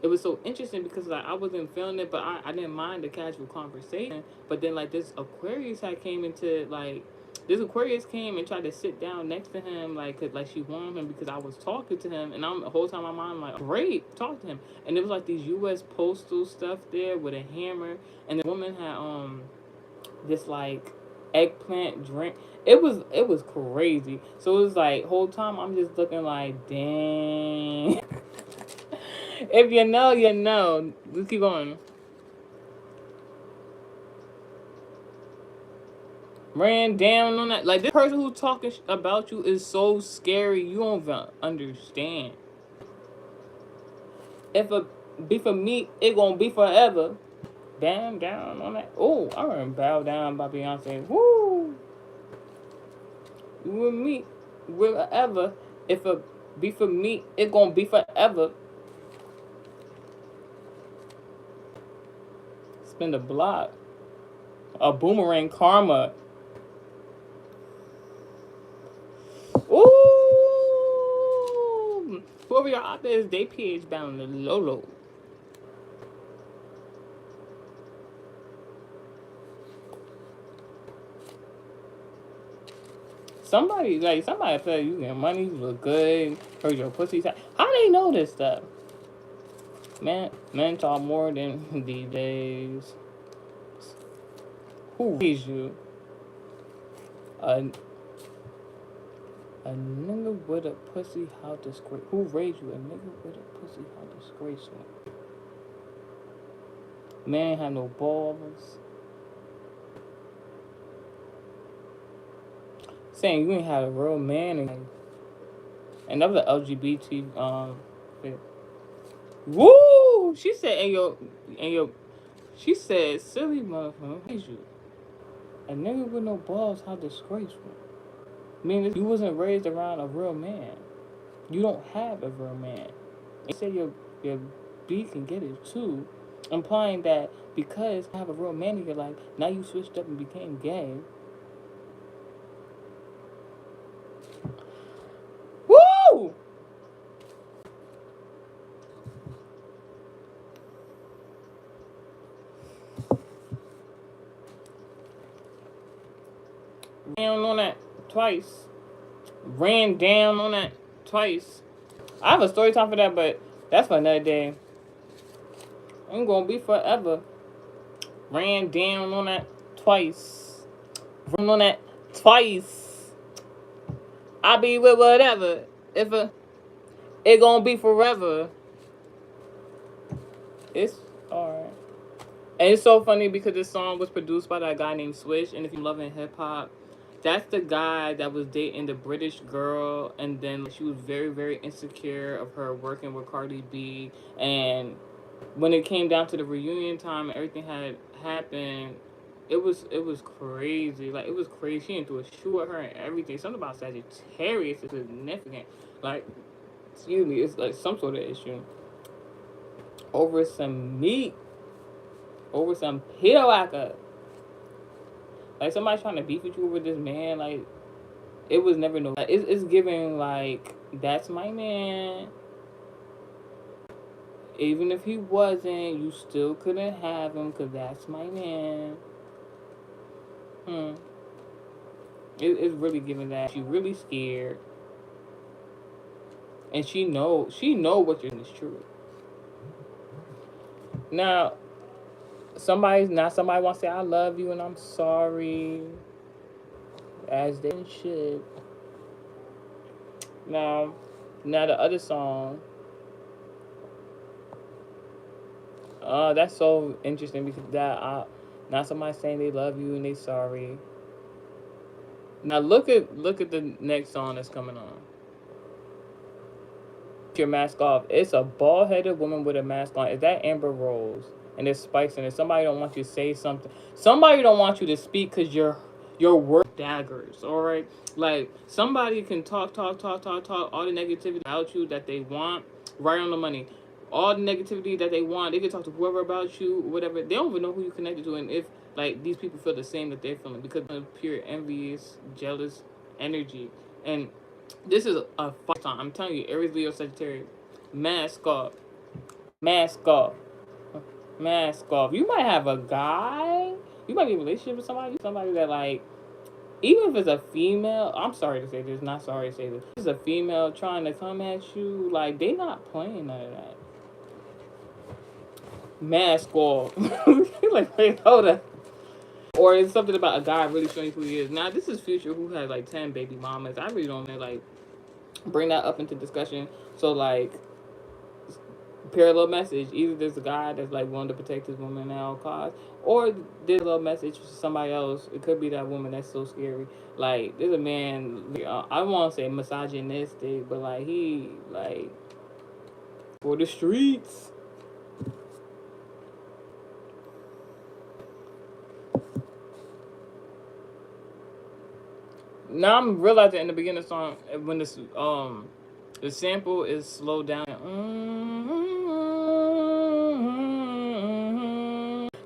it was so interesting because like I wasn't feeling it, but I didn't mind the casual conversation. But then like this Aquarius had came into like this Aquarius came and tried to sit down next to him, like, cause like she wanted him because I was talking to him, and I'm the whole time my mind like, great, talk to him, and it was like these U.S. postal stuff there with a hammer, and the woman had this like eggplant drink. It was crazy. So it was like whole time I'm just looking like, dang. If you know, you know. Let's keep going. Ran down on that. Like, this person who's talking about you is so scary. You don't even understand. If it be for me, it gonna be forever. Bam down on that. Oh, I remember Bow Down by Beyonce. Woo! You and me, forever. If it be for me, it gonna be forever. Spin the block. A boomerang karma. Ooh! Whoever your author is, they PH bound the Lolo. Somebody tell you get money, you look good, heard your pussy tight. How they know this stuff? Man, men talk more than these days. Who raised you? A nigga with a pussy, how disgrace. Who raised you? A nigga with a pussy, how disgraceful. Man ain't have no balls. Saying you ain't had a real man and that was an LGBT fit. Woo! She said and your she said silly motherfucker raised you. A nigga with no balls, how disgraceful. I mean, you wasn't raised around a real man. You don't have a real man. You say your B can get it too, implying that because you have a real man in your life, now you switched up and became gay. Woo! Ran on that twice. Ran down on that twice. I have a story time for that, but that's for another day. I'm gonna be forever. Ran down on that twice. Ran on that twice. I be with whatever. If it gonna be forever. It's alright. And it's so funny because this song was produced by that guy named Swish. And if you're loving hip hop, that's the guy that was dating the British girl. And then she was very, very insecure of her working with Cardi B. And when it came down to the reunion time and everything had happened, it was crazy. Like, it was crazy. She didn't do a shoe with her and everything. Something about Sagittarius is significant. Like, excuse me, it's like some sort of issue. Over some meat. Over some pedo whacker. Like, somebody trying to beef with you over this man. Like, it was never no. Like, it's giving, like, that's my man. Even if he wasn't, you still couldn't have him because that's my man. It's really giving that. She really scared. And she know what you're doing is true. Now, somebody wants to say I love you and I'm sorry. As they should. Now the other song. That's so interesting because now somebody saying they love you and they sorry. Now look at the next song that's coming on. Your mask off. It's a bald-headed woman with a mask on. Is that Amber Rose? And there's spikes in it. Somebody don't want you to say something. Somebody don't want you to speak because your word daggers. All right, like somebody can talk all the negativity about you that they want, right on the money. All the negativity that they want, they can talk to whoever about you, whatever. They don't even know who you connected to, and if like these people feel the same that they're feeling because of pure envious, jealous energy. And this is a fight time. I'm telling you, Aries, Leo, Sagittarius. Mask off. Mask off. Mask off. You might have a guy. You might be in a relationship with somebody that like, even if it's a female, I'm sorry to say this, not sorry to say this. If it's a female trying to come at you, like, they not playing none of that. Mask off. Like, wait, hold up. Or it's something about a guy really showing who he is. Now, this is Future who has like 10 baby mamas. I really don't like bring that up into discussion. So like, parallel message. Either there's a guy that's like wanting to protect his woman at all costs, or there's a little message for somebody else. It could be that woman that's so scary. Like there's a man. I won't say misogynistic, but like he like for the streets. Now I'm realizing in the beginning of the song when this the sample is slowed down.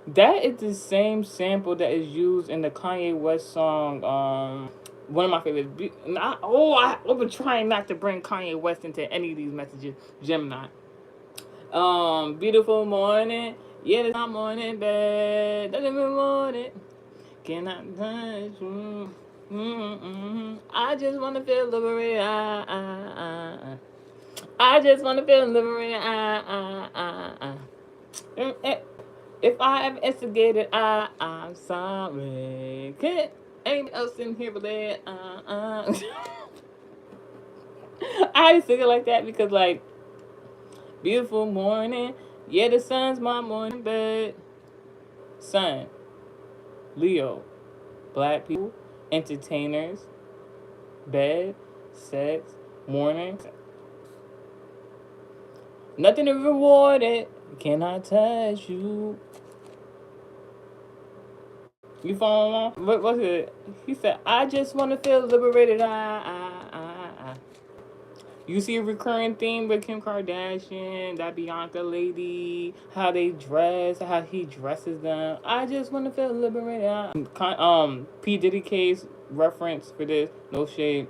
That is the same sample that is used in the Kanye West song. One of my favorites. I've been trying not to bring Kanye West into any of these messages. Gemini. Beautiful morning. Yeah, it's my morning bed. Doesn't even want it. Can I touch you? I just wanna feel liberated. I just wanna feel liberated. If I have instigated, I'm sorry. Can't anybody else in here believe? I just sing it like that because, like, beautiful morning. Yeah, the sun's my morning bed. Sun, Leo, black people, entertainers, bed, sex, morning. Nothing to reward it. Can I touch you? You follow along? What was it? He said, I just want to feel liberated. You see a recurring theme with Kim Kardashian, that Bianca lady, how they dress, how he dresses them. I just want to feel liberated. P. Diddy case reference for this, no shade.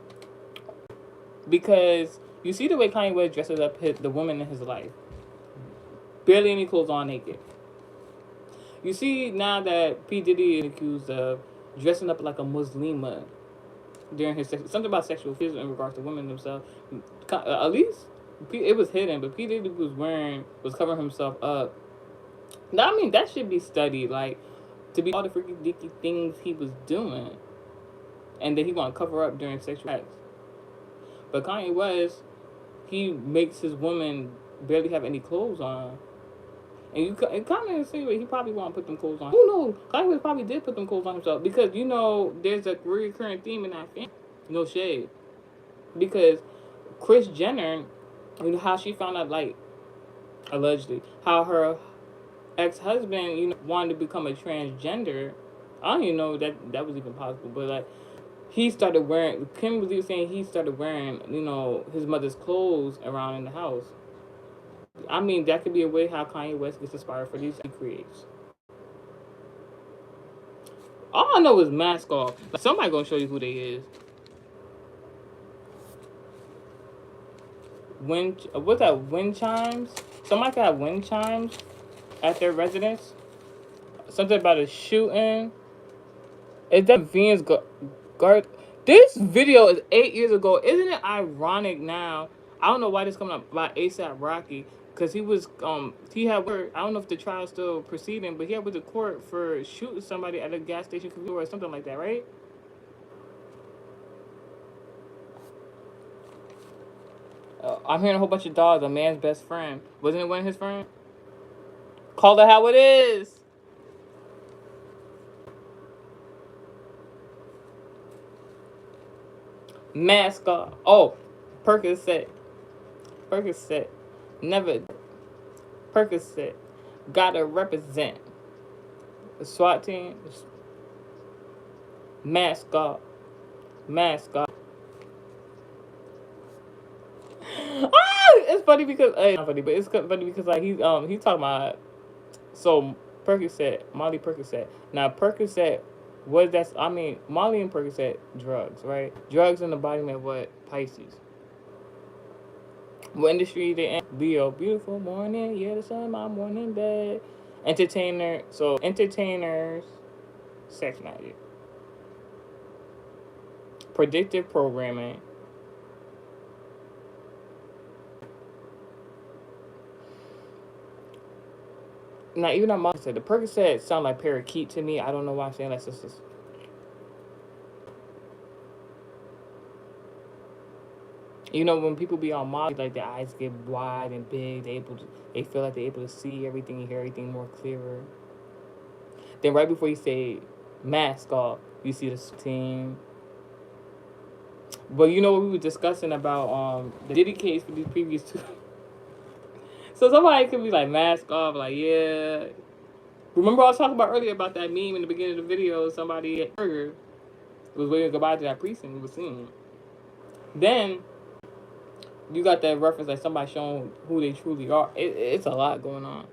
Because you see the way Kanye West dresses up the woman in his life. Barely any clothes on, naked. You see now that P. Diddy is accused of dressing up like a Muslima during his something about sexual physics in regards to women themselves. At least it was hidden, but P. Diddy was covering himself up. Now, I mean, that should be studied, like, to be all the freaky dicky things he was doing, and then he want to cover up during sexual acts. But Kanye West, he makes his woman barely have any clothes on. And you kind of see he probably want to put them clothes on. Who knows? Kanye West probably did put them clothes on himself because, you know, there's a recurring theme in that family. No shade. Because Kris Jenner, you know, how she found out, like, allegedly, how her ex-husband, you know, wanted to become a transgender. I don't even know that was even possible, but, like, he started wearing, Kim was saying he started wearing, you know, his mother's clothes around in the house. I mean, that could be a way how Kanye West gets inspired for these he creates. All I know is Mask Off. Like, somebody gonna show you who they is. What's that? Wind chimes? Somebody could have wind chimes at their residence. Something about a shooting. Is that Venus guard? This video is 8 years ago. Isn't it ironic now? I don't know why this coming up by ASAP Rocky. Because he had work. I don't know if the trial's still proceeding, but he had with the court for shooting somebody at a gas station or something like that, right? I'm hearing a whole bunch of dogs. A man's best friend. Wasn't it one of his friends? Call it how it is. Mask off. Oh, Percocet. Never. Percocet. Gotta represent. The SWAT team. Mask off. It's funny because not funny, but it's funny because like he's talking about so Percocet, Molly Percocet. Now Percocet, what that's I mean Molly and Percocet drugs, right? Drugs in the body of what? Pisces. What industry they in? Leo. Beautiful morning, yeah, the sun, my morning bed. Entertainer. So entertainers, sex magic. Predictive programming. Now, even on said the Percocet sound like parakeet to me. I don't know why I'm saying that. You know, when people be on Molly, like their eyes get wide and big, they feel like they're able to see everything and hear everything more clearer. Then right before you say mask off, you see the team. But you know what we were discussing about the Diddy case for these previous two. So somebody could be like mask off, like yeah. Remember I was talking about earlier about that meme in the beginning of the video. Somebody at Burger was waiting to go by to that precinct. We were seeing. Then you got that reference like somebody showing who they truly are. It's a lot going on.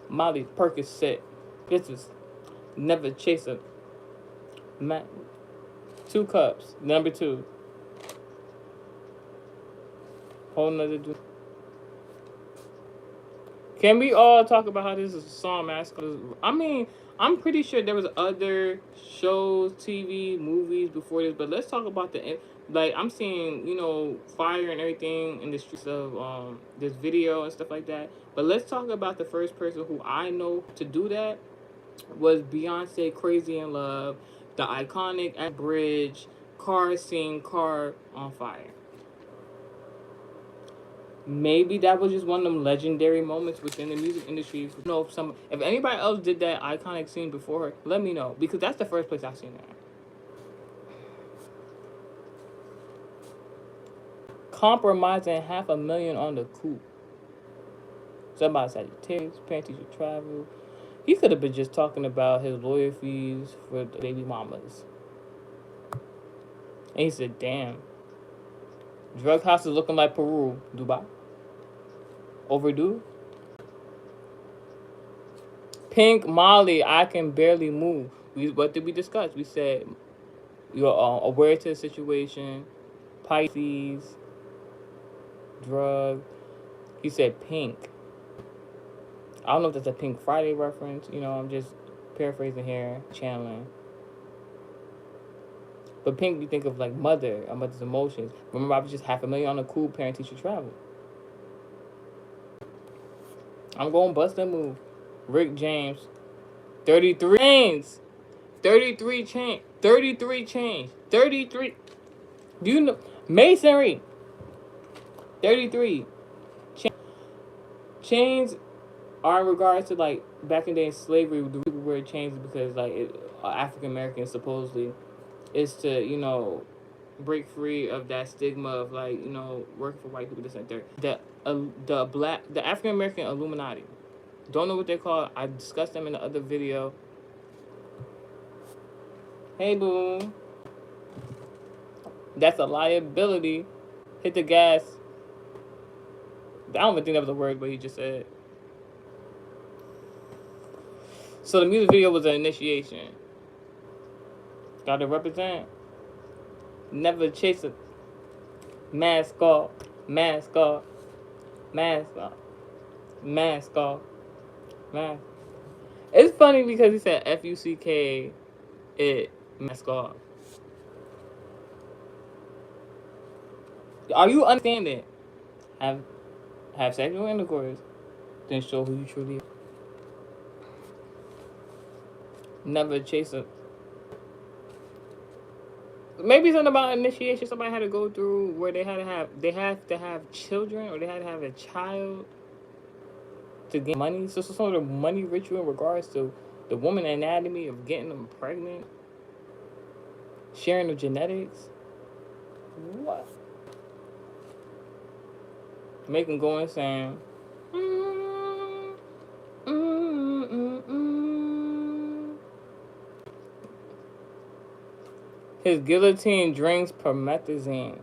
Molly Percocet. This is never chase a man. 2 cups. Number 2. Whole nother. Can we all talk about how this is a song mascot? I mean, I'm pretty sure there was other shows, TV, movies before this, but let's talk about like I'm seeing, you know, fire and everything in the streets of this video and stuff like that. But let's talk about the first person who I know to do that was Beyonce, Crazy in Love, the iconic at bridge car scene, car on fire. Maybe that was just one of them legendary moments within the music industry. You know, if anybody else did that iconic scene before her, let me know, because that's the first place I've seen that. Compromising $500,000 on the coupe. Somebody Sagittarius, parent teacher travel. He could have been just talking about his lawyer fees for the baby mamas. And he said, damn. Drug house is looking like Peru, Dubai. Overdue. Pink Molly, I can barely move. What did we discuss? We said you're aware to the situation. Pisces. Drug. He said pink. I don't know if that's a Pink Friday reference. You know, I'm just paraphrasing here, channeling. But pink, you think of like mother, a mother's emotions. Remember, I was just $500,000 on a cool parent teacher travel. I'm going bust that move. Rick James, 33 chains, 33 chains, 33 chains, 33. Do you know masonry? 33 chains are in regards to like back in the day in slavery. The people wear chains because like African Americans supposedly is to, you know, break free of that stigma of like, you know, working for white people, this and that. The African American Illuminati. Don't know what they're called. I discussed them in the other video. Hey boo. That's a liability. Hit the gas. I don't even think that was a word, but he just said. So the music video was an initiation. Gotta represent. Never chase a mask off. Mask off. Mask off. Mask off. Mask. It's funny because he said F-U-C-K it mask off. Are you understanding? Have sexual intercourse, then show who you truly are. Never chase a. Maybe something about initiation somebody had to go through where they have to have children, or they had to have a child to get money. So some sort of money ritual in regards to the woman anatomy of getting them pregnant, sharing the genetics. What? Make them go insane. His guillotine drinks promethazine.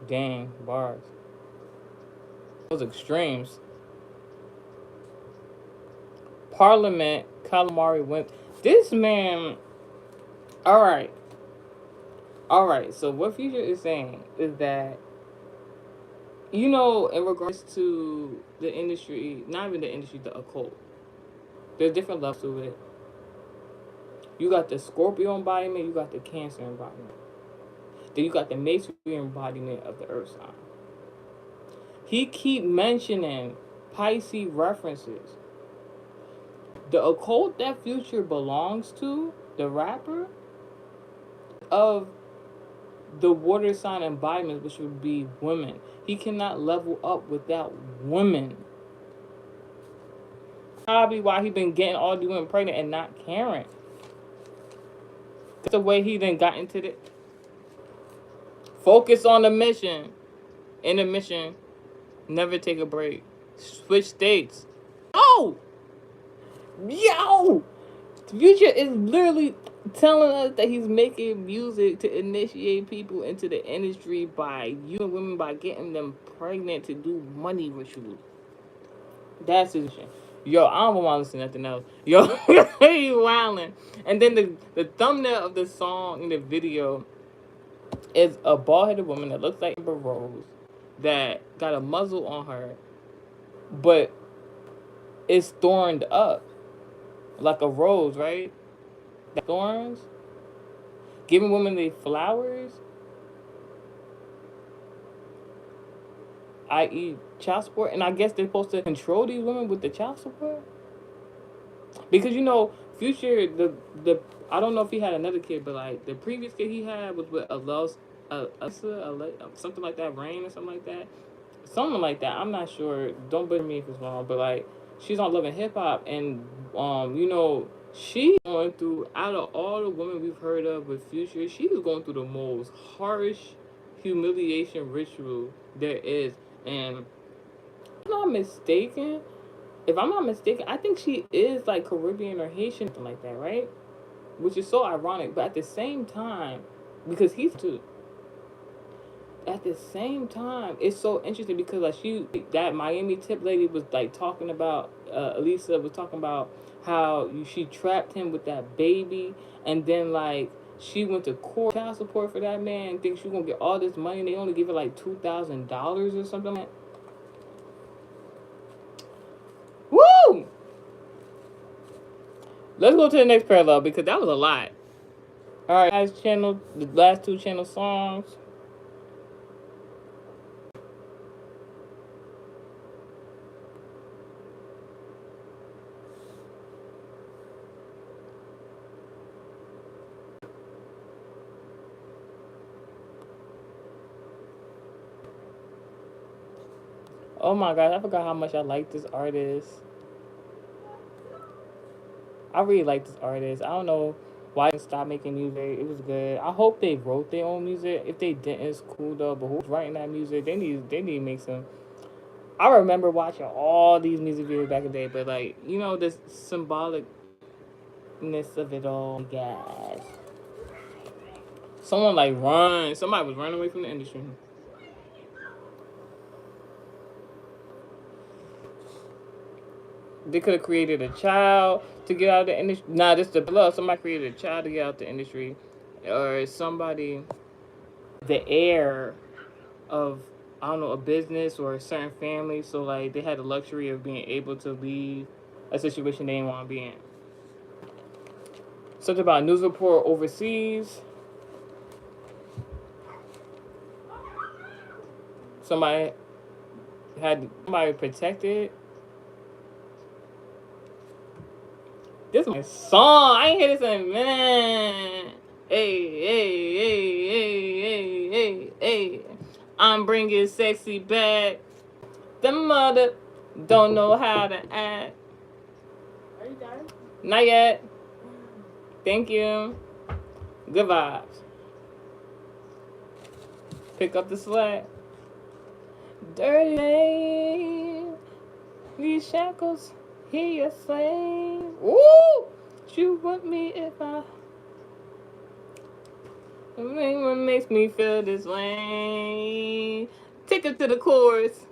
Dang, bars. Those extremes. Parliament, calamari went. This man. Alright. So what Future is saying is that, you know, in regards to the industry, not even the industry, the occult, there's different levels to it. You got the Scorpio embodiment, you got the Cancer embodiment. Then you got the Masonry embodiment of the Earth sign. He keep mentioning Pisces references. The occult that Future belongs to, the rapper, of the water sign embodiments, which would be women. He cannot level up without women. Probably why he been getting all these women pregnant and not caring. That's the way he then got into the focus on the mission. In the mission, never take a break. Switch states. Oh! Yo! Future is literally telling us that he's making music to initiate people into the industry by using women, by getting them pregnant to do money rituals. That's his shit. Yo, I don't want to listen to nothing else. Yo, he wildin'. And then the thumbnail of the song in the video is a bald-headed woman that looks like Amber Rose that got a muzzle on her, but it's thorned up like a rose, right? Thorns, giving women the flowers, i.e. child support. And I guess they're supposed to control these women with the child support. Because, you know, Future, the I don't know if he had another kid, but like the previous kid he had was with something like that, Rain or something like that. Something like that. I'm not sure. Don't blame me if it's wrong, but like she's on Love and Hip Hop, and you know, she's going through, out of all the women we've heard of with Future, she was going through the most harsh humiliation ritual there is. And if I'm not mistaken, I think she is like Caribbean or Haitian, something like that, right? Which is so ironic, but at the same time, because he's too. At the same time, it's so interesting because like that Miami Tip lady was like talking about, Elisa was talking about how she trapped him with that baby, and then like she went to court, child support for that man, and thinks she's gonna get all this money, and they only give her like $2,000 or something like that. Woo! Let's go to the next parallel because that was a lot. All right, last channel, the last two channel songs. Oh my gosh, I forgot how much I like this artist. I really like this artist. I don't know why they stopped making music. It was good. I hope they wrote their own music. If they didn't, it's cool though. But who's writing that music? They need to make some. I remember watching all these music videos back in the day, but like, you know, this symbolicness of it all. Guys, someone like run. Somebody was running away from the industry. They could have created a child to get out of the industry. Nah, this the blood. Somebody created a child to get out of the industry, or somebody, the heir of, I don't know, a business or a certain family. So like they had the luxury of being able to leave a situation they didn't want to be in. Something about a news report overseas. Somebody protected. This is my song. I ain't hear this in a minute. Hey. I'm bringing sexy back. The mother don't know how to act. Are you done? Not yet. Thank you. Good vibes. Pick up the slack. Dirty name. These shackles. Hear your slave. Ooh! You want me if I. What makes me feel this way? Take it to the chorus.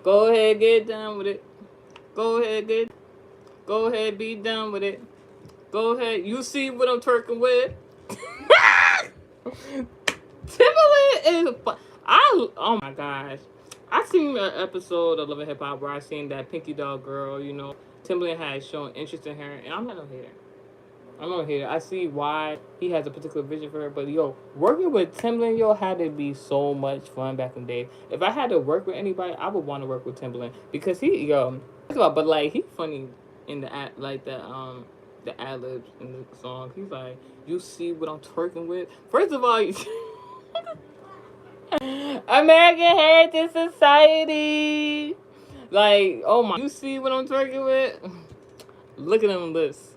Go ahead, get done with it. Go ahead, be done with it. Go ahead. You see what I'm twerking with? Timberland is. Oh my gosh. I seen an episode of Love and Hip Hop where I seen that Pinky Doll girl, you know, Timberland had shown interest in her, and I'm not gonna hate her. I'm not gonna hate her. I see why he has a particular vision for her, but yo, working with Timberland, yo, had to be so much fun back in the day. If I had to work with anybody, I would want to work with Timberland because he, but like, he funny in the act, like the the ad libs in the song. He's like, "You see what I'm twerking with?" First of all, American Heritage Society. Like, oh my, you see what I'm twerking with? Look at them lips.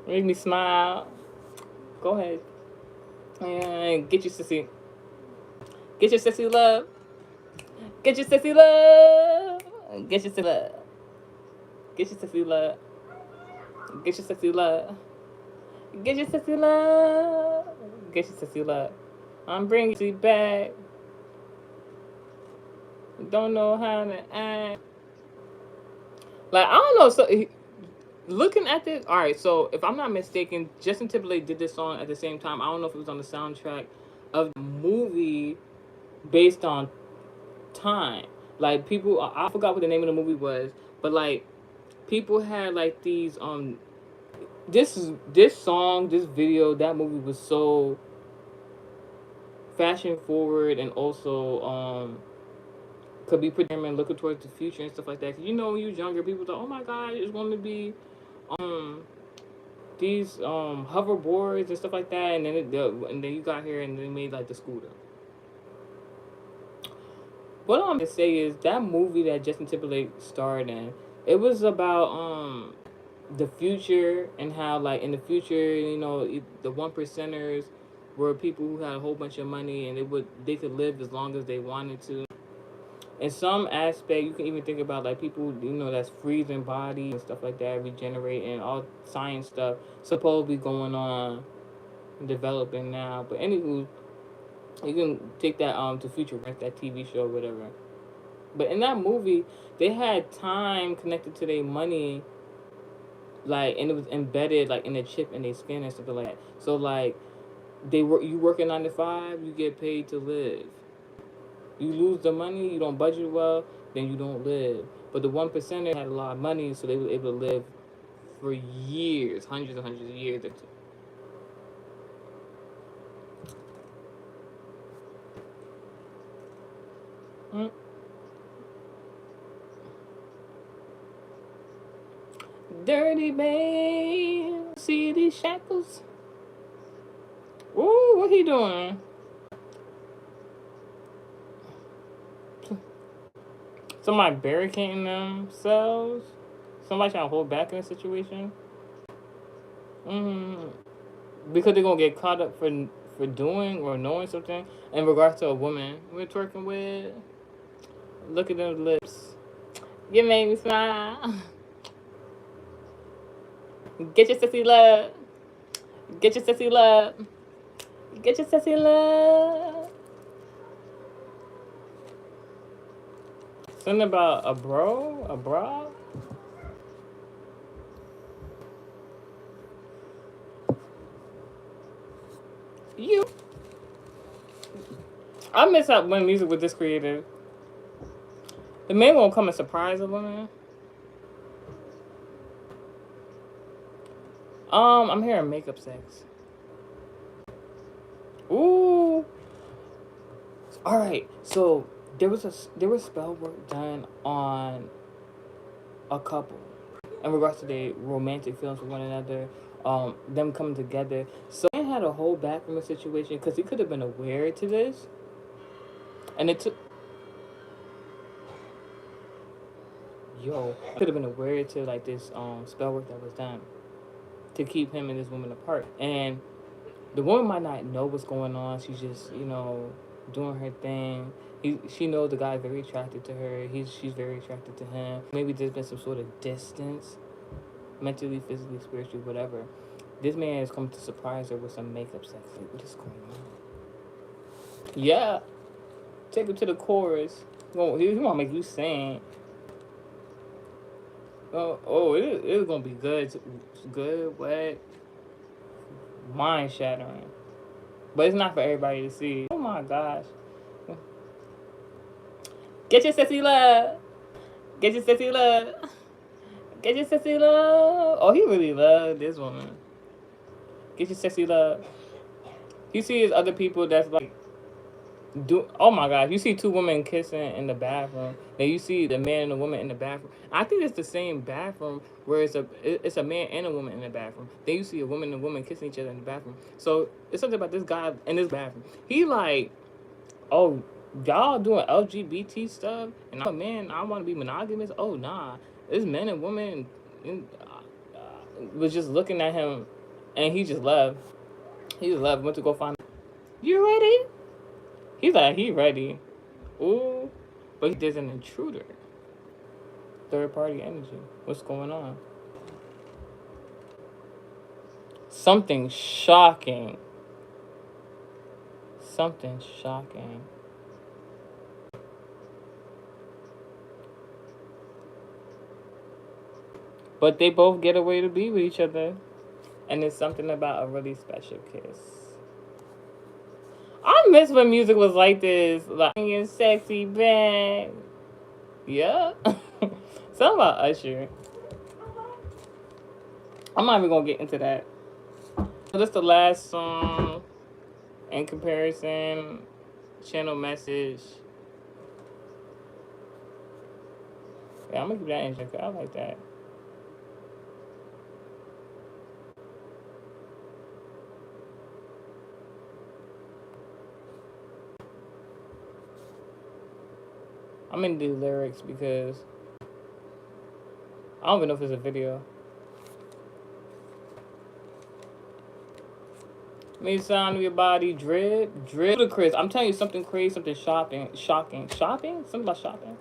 Make me smile. Go ahead. And get your sissy. Get your sissy love. Get your sissy love. Get your sissy love. Get your sissy love. Get your sissy love. Get your sissy love. Get your sissy love. I'm bringing you back. Don't know how to act. Like, I don't know. So, looking at this, all right. So, if I'm not mistaken, Justin Timberlake did this song at the same time. I don't know if it was on the soundtrack of the movie based on time. Like, people, I forgot what the name of the movie was, but like, people had like these this song, this video, that movie was so fashion forward and also could be predetermined, looking towards the future and stuff like that. Cause you know, when you was younger, people thought, oh my god, it's going to be um these hoverboards and stuff like that, and then and then you got here and they made like the scooter. What I'm gonna say is that movie that Justin Timberlake starred in, it was about the future and how like in the future, you know, the one percenters were people who had a whole bunch of money and they could live as long as they wanted to. In some aspect, you can even think about like people, you know, that's freezing bodies and stuff like that, regenerating, all science stuff supposedly going on, developing now. But anywho, you can take that to future, that TV show, whatever. But in that movie, they had time connected to their money, like, and it was embedded like in a chip in their skin and stuff like that. So like, you work a 9 to 5, you get paid to live. You lose the money, you don't budget well, then you don't live. But the one percenter had a lot of money, so they were able to live for years, hundreds and hundreds of years. Mm. Dirty man, see these shackles? Ooh, what he doing? Somebody barricading themselves? Somebody trying to hold back in a situation? Mm. Because they're gonna get caught up for doing or knowing something in regards to a woman we're twerking with. Look at them lips. You made me smile. Get your sissy love. Get your sissy love. Get your sissy love. Something about a bro? A bra? You. I miss out when music was this creative. The man won't come and surprise a woman. I'm hearing makeup sex. Ooh. All right. So there was spell work done on a couple in regards to their romantic feelings with one another, them coming together. So man had to hold back from the situation because he could have been aware to this, and it took could have been aware to like this spell work that was done to keep him and this woman apart. And the woman might not know what's going on. She's just, you know, doing her thing. She knows the guy's very attracted to her. She's very attracted to him. Maybe there's been some sort of distance, mentally, physically, spiritually, whatever. This man has come to surprise her with some makeup sex. Like, what is going on? Yeah, take him to the chorus. Well, he want to make you sing. It's gonna be good, good, wet, mind shattering. But it's not for everybody to see. Oh my gosh. Get your sissy love. Get your sissy love. Get your sissy love. Oh, he really loved this woman. Get your sissy love. He sees other people that's like Oh my God, you see two women kissing in the bathroom. Then you see the man and the woman in the bathroom. I think it's the same bathroom where it's a man and a woman in the bathroom. Then you see a woman and a woman kissing each other in the bathroom. So it's something about this guy in this bathroom. He like, oh, y'all doing LGBT stuff, and I'm a man. I want to be monogamous. Oh nah, this men and women was just looking at him, and he just left. He just left. Went to go find. You ready? He's like, he ready. Ooh, but there's an intruder. Third party energy. What's going on? Something shocking. Something shocking. But they both get away to be with each other. And it's something about a really special kiss. I miss when music was like this. Like, your sexy bag. Yeah. Something about Usher. I'm not even going to get into that. So this the last song in comparison. Channel message. Yeah, I'm gonna keep that in check. I like that. I'm gonna do lyrics because I don't even know if it's a video. May sound of your body drip, drip. Ludicrous. I'm telling you something crazy, something shocking. Something about shopping.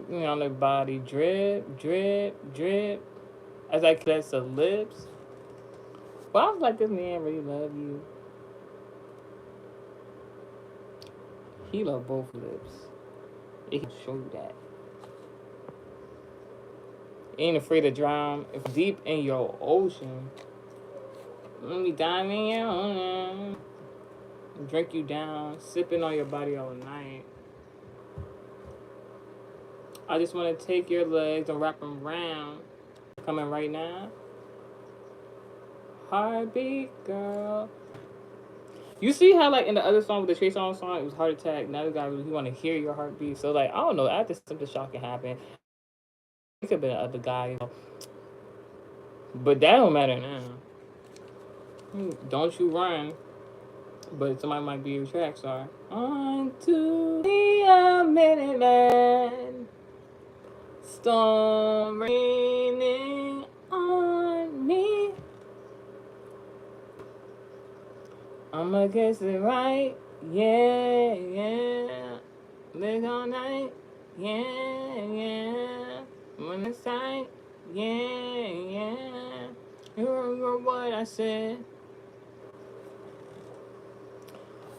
You know, on their body drip, drip, drip. As I kiss the lips. Well, I was like, this man really love you. He love both lips. He can show you that. Ain't afraid to drown. If deep in your ocean, let me dive in your ocean. Drink you down, sipping on your body all night. I just want to take your legs and wrap them around. Coming right now. Heartbeat, girl. You see how, like, in the other song with the Trey Songz song, it was heart attack. Now the guy really want to hear your heartbeat. So, like, I don't know. After something shocking happened, it could have been the other guy, you know. But that don't matter now. Don't you run. But somebody might be your track star. On to be a minute man. Storm raining on me. I'ma guess it right. Yeah, yeah. Live all night. Yeah, yeah. When it's tight. Yeah, yeah. You remember what I said?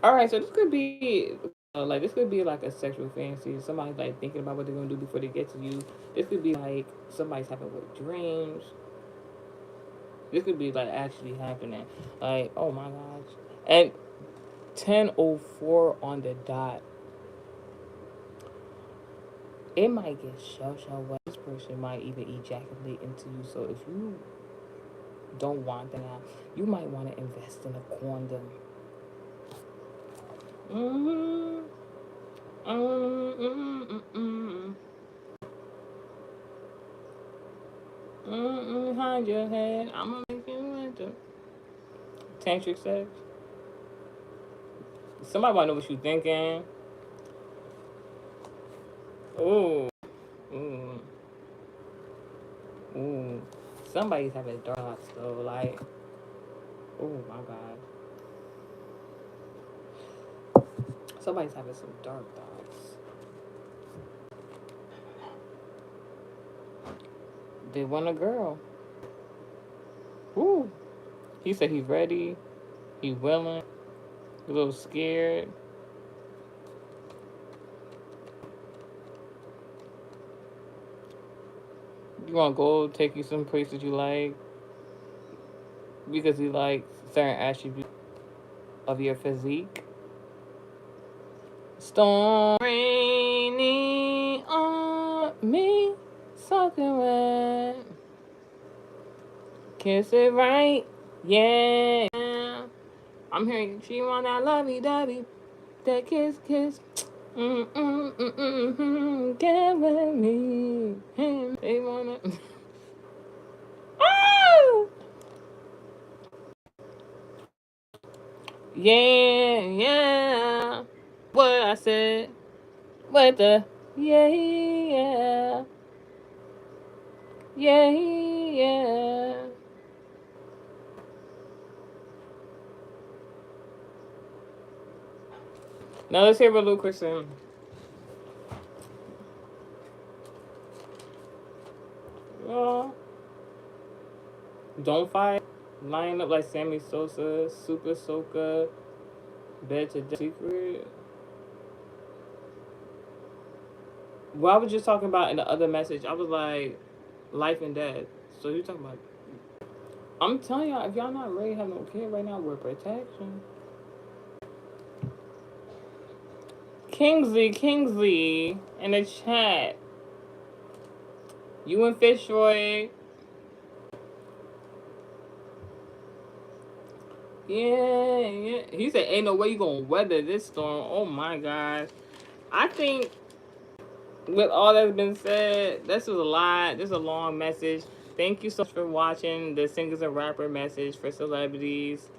All right, so this could be like this could be like a sexual fantasy. Somebody's like thinking about what they're gonna do before they get to you. This could be like somebody's having with dreams. This could be like actually happening. Like, oh my gosh. And 10:04 on the dot. It might get shell wet. This person might even ejaculate into you. So if you don't want that, you might want to invest in a condom. Mm-hmm. Mm-mm-mm-mm. Mm-mm, behind your head. I'm gonna make you into tantric sex. Somebody might know what you thinking. Ooh, ooh, ooh. Somebody's having dark thoughts though. Like, oh my god. Somebody's having some dark thoughts. They want a girl. Ooh. He said he's ready. He's willing. A little scared. You want to go take you some places you like because he likes certain attributes of your physique. Storm raining on me, soaking wet. Kiss it right, yeah. I'm hearing she want that lovey dovey. That kiss, kiss. Get with me. They wanna. Ah! Yeah, yeah. What I said. What the? Yeah, yeah. Yeah, yeah. Now let's hear what Lucas said. Oh, don't fight. Line up like Sammy Sosa, Super Soka, Bet to Secret. What I was just talking about in the other message, I was like, life and death. So you talking about? I'm telling y'all, if y'all not ready to have no kid right now, wear protection. Kingsley, in the chat. You and Fitzroy. Yeah, yeah. He said, ain't no way you gonna weather this storm. Oh my gosh. I think with all that's been said, this was a lot. This is a long message. Thank you so much for watching the Singers and Rapper message for celebrities.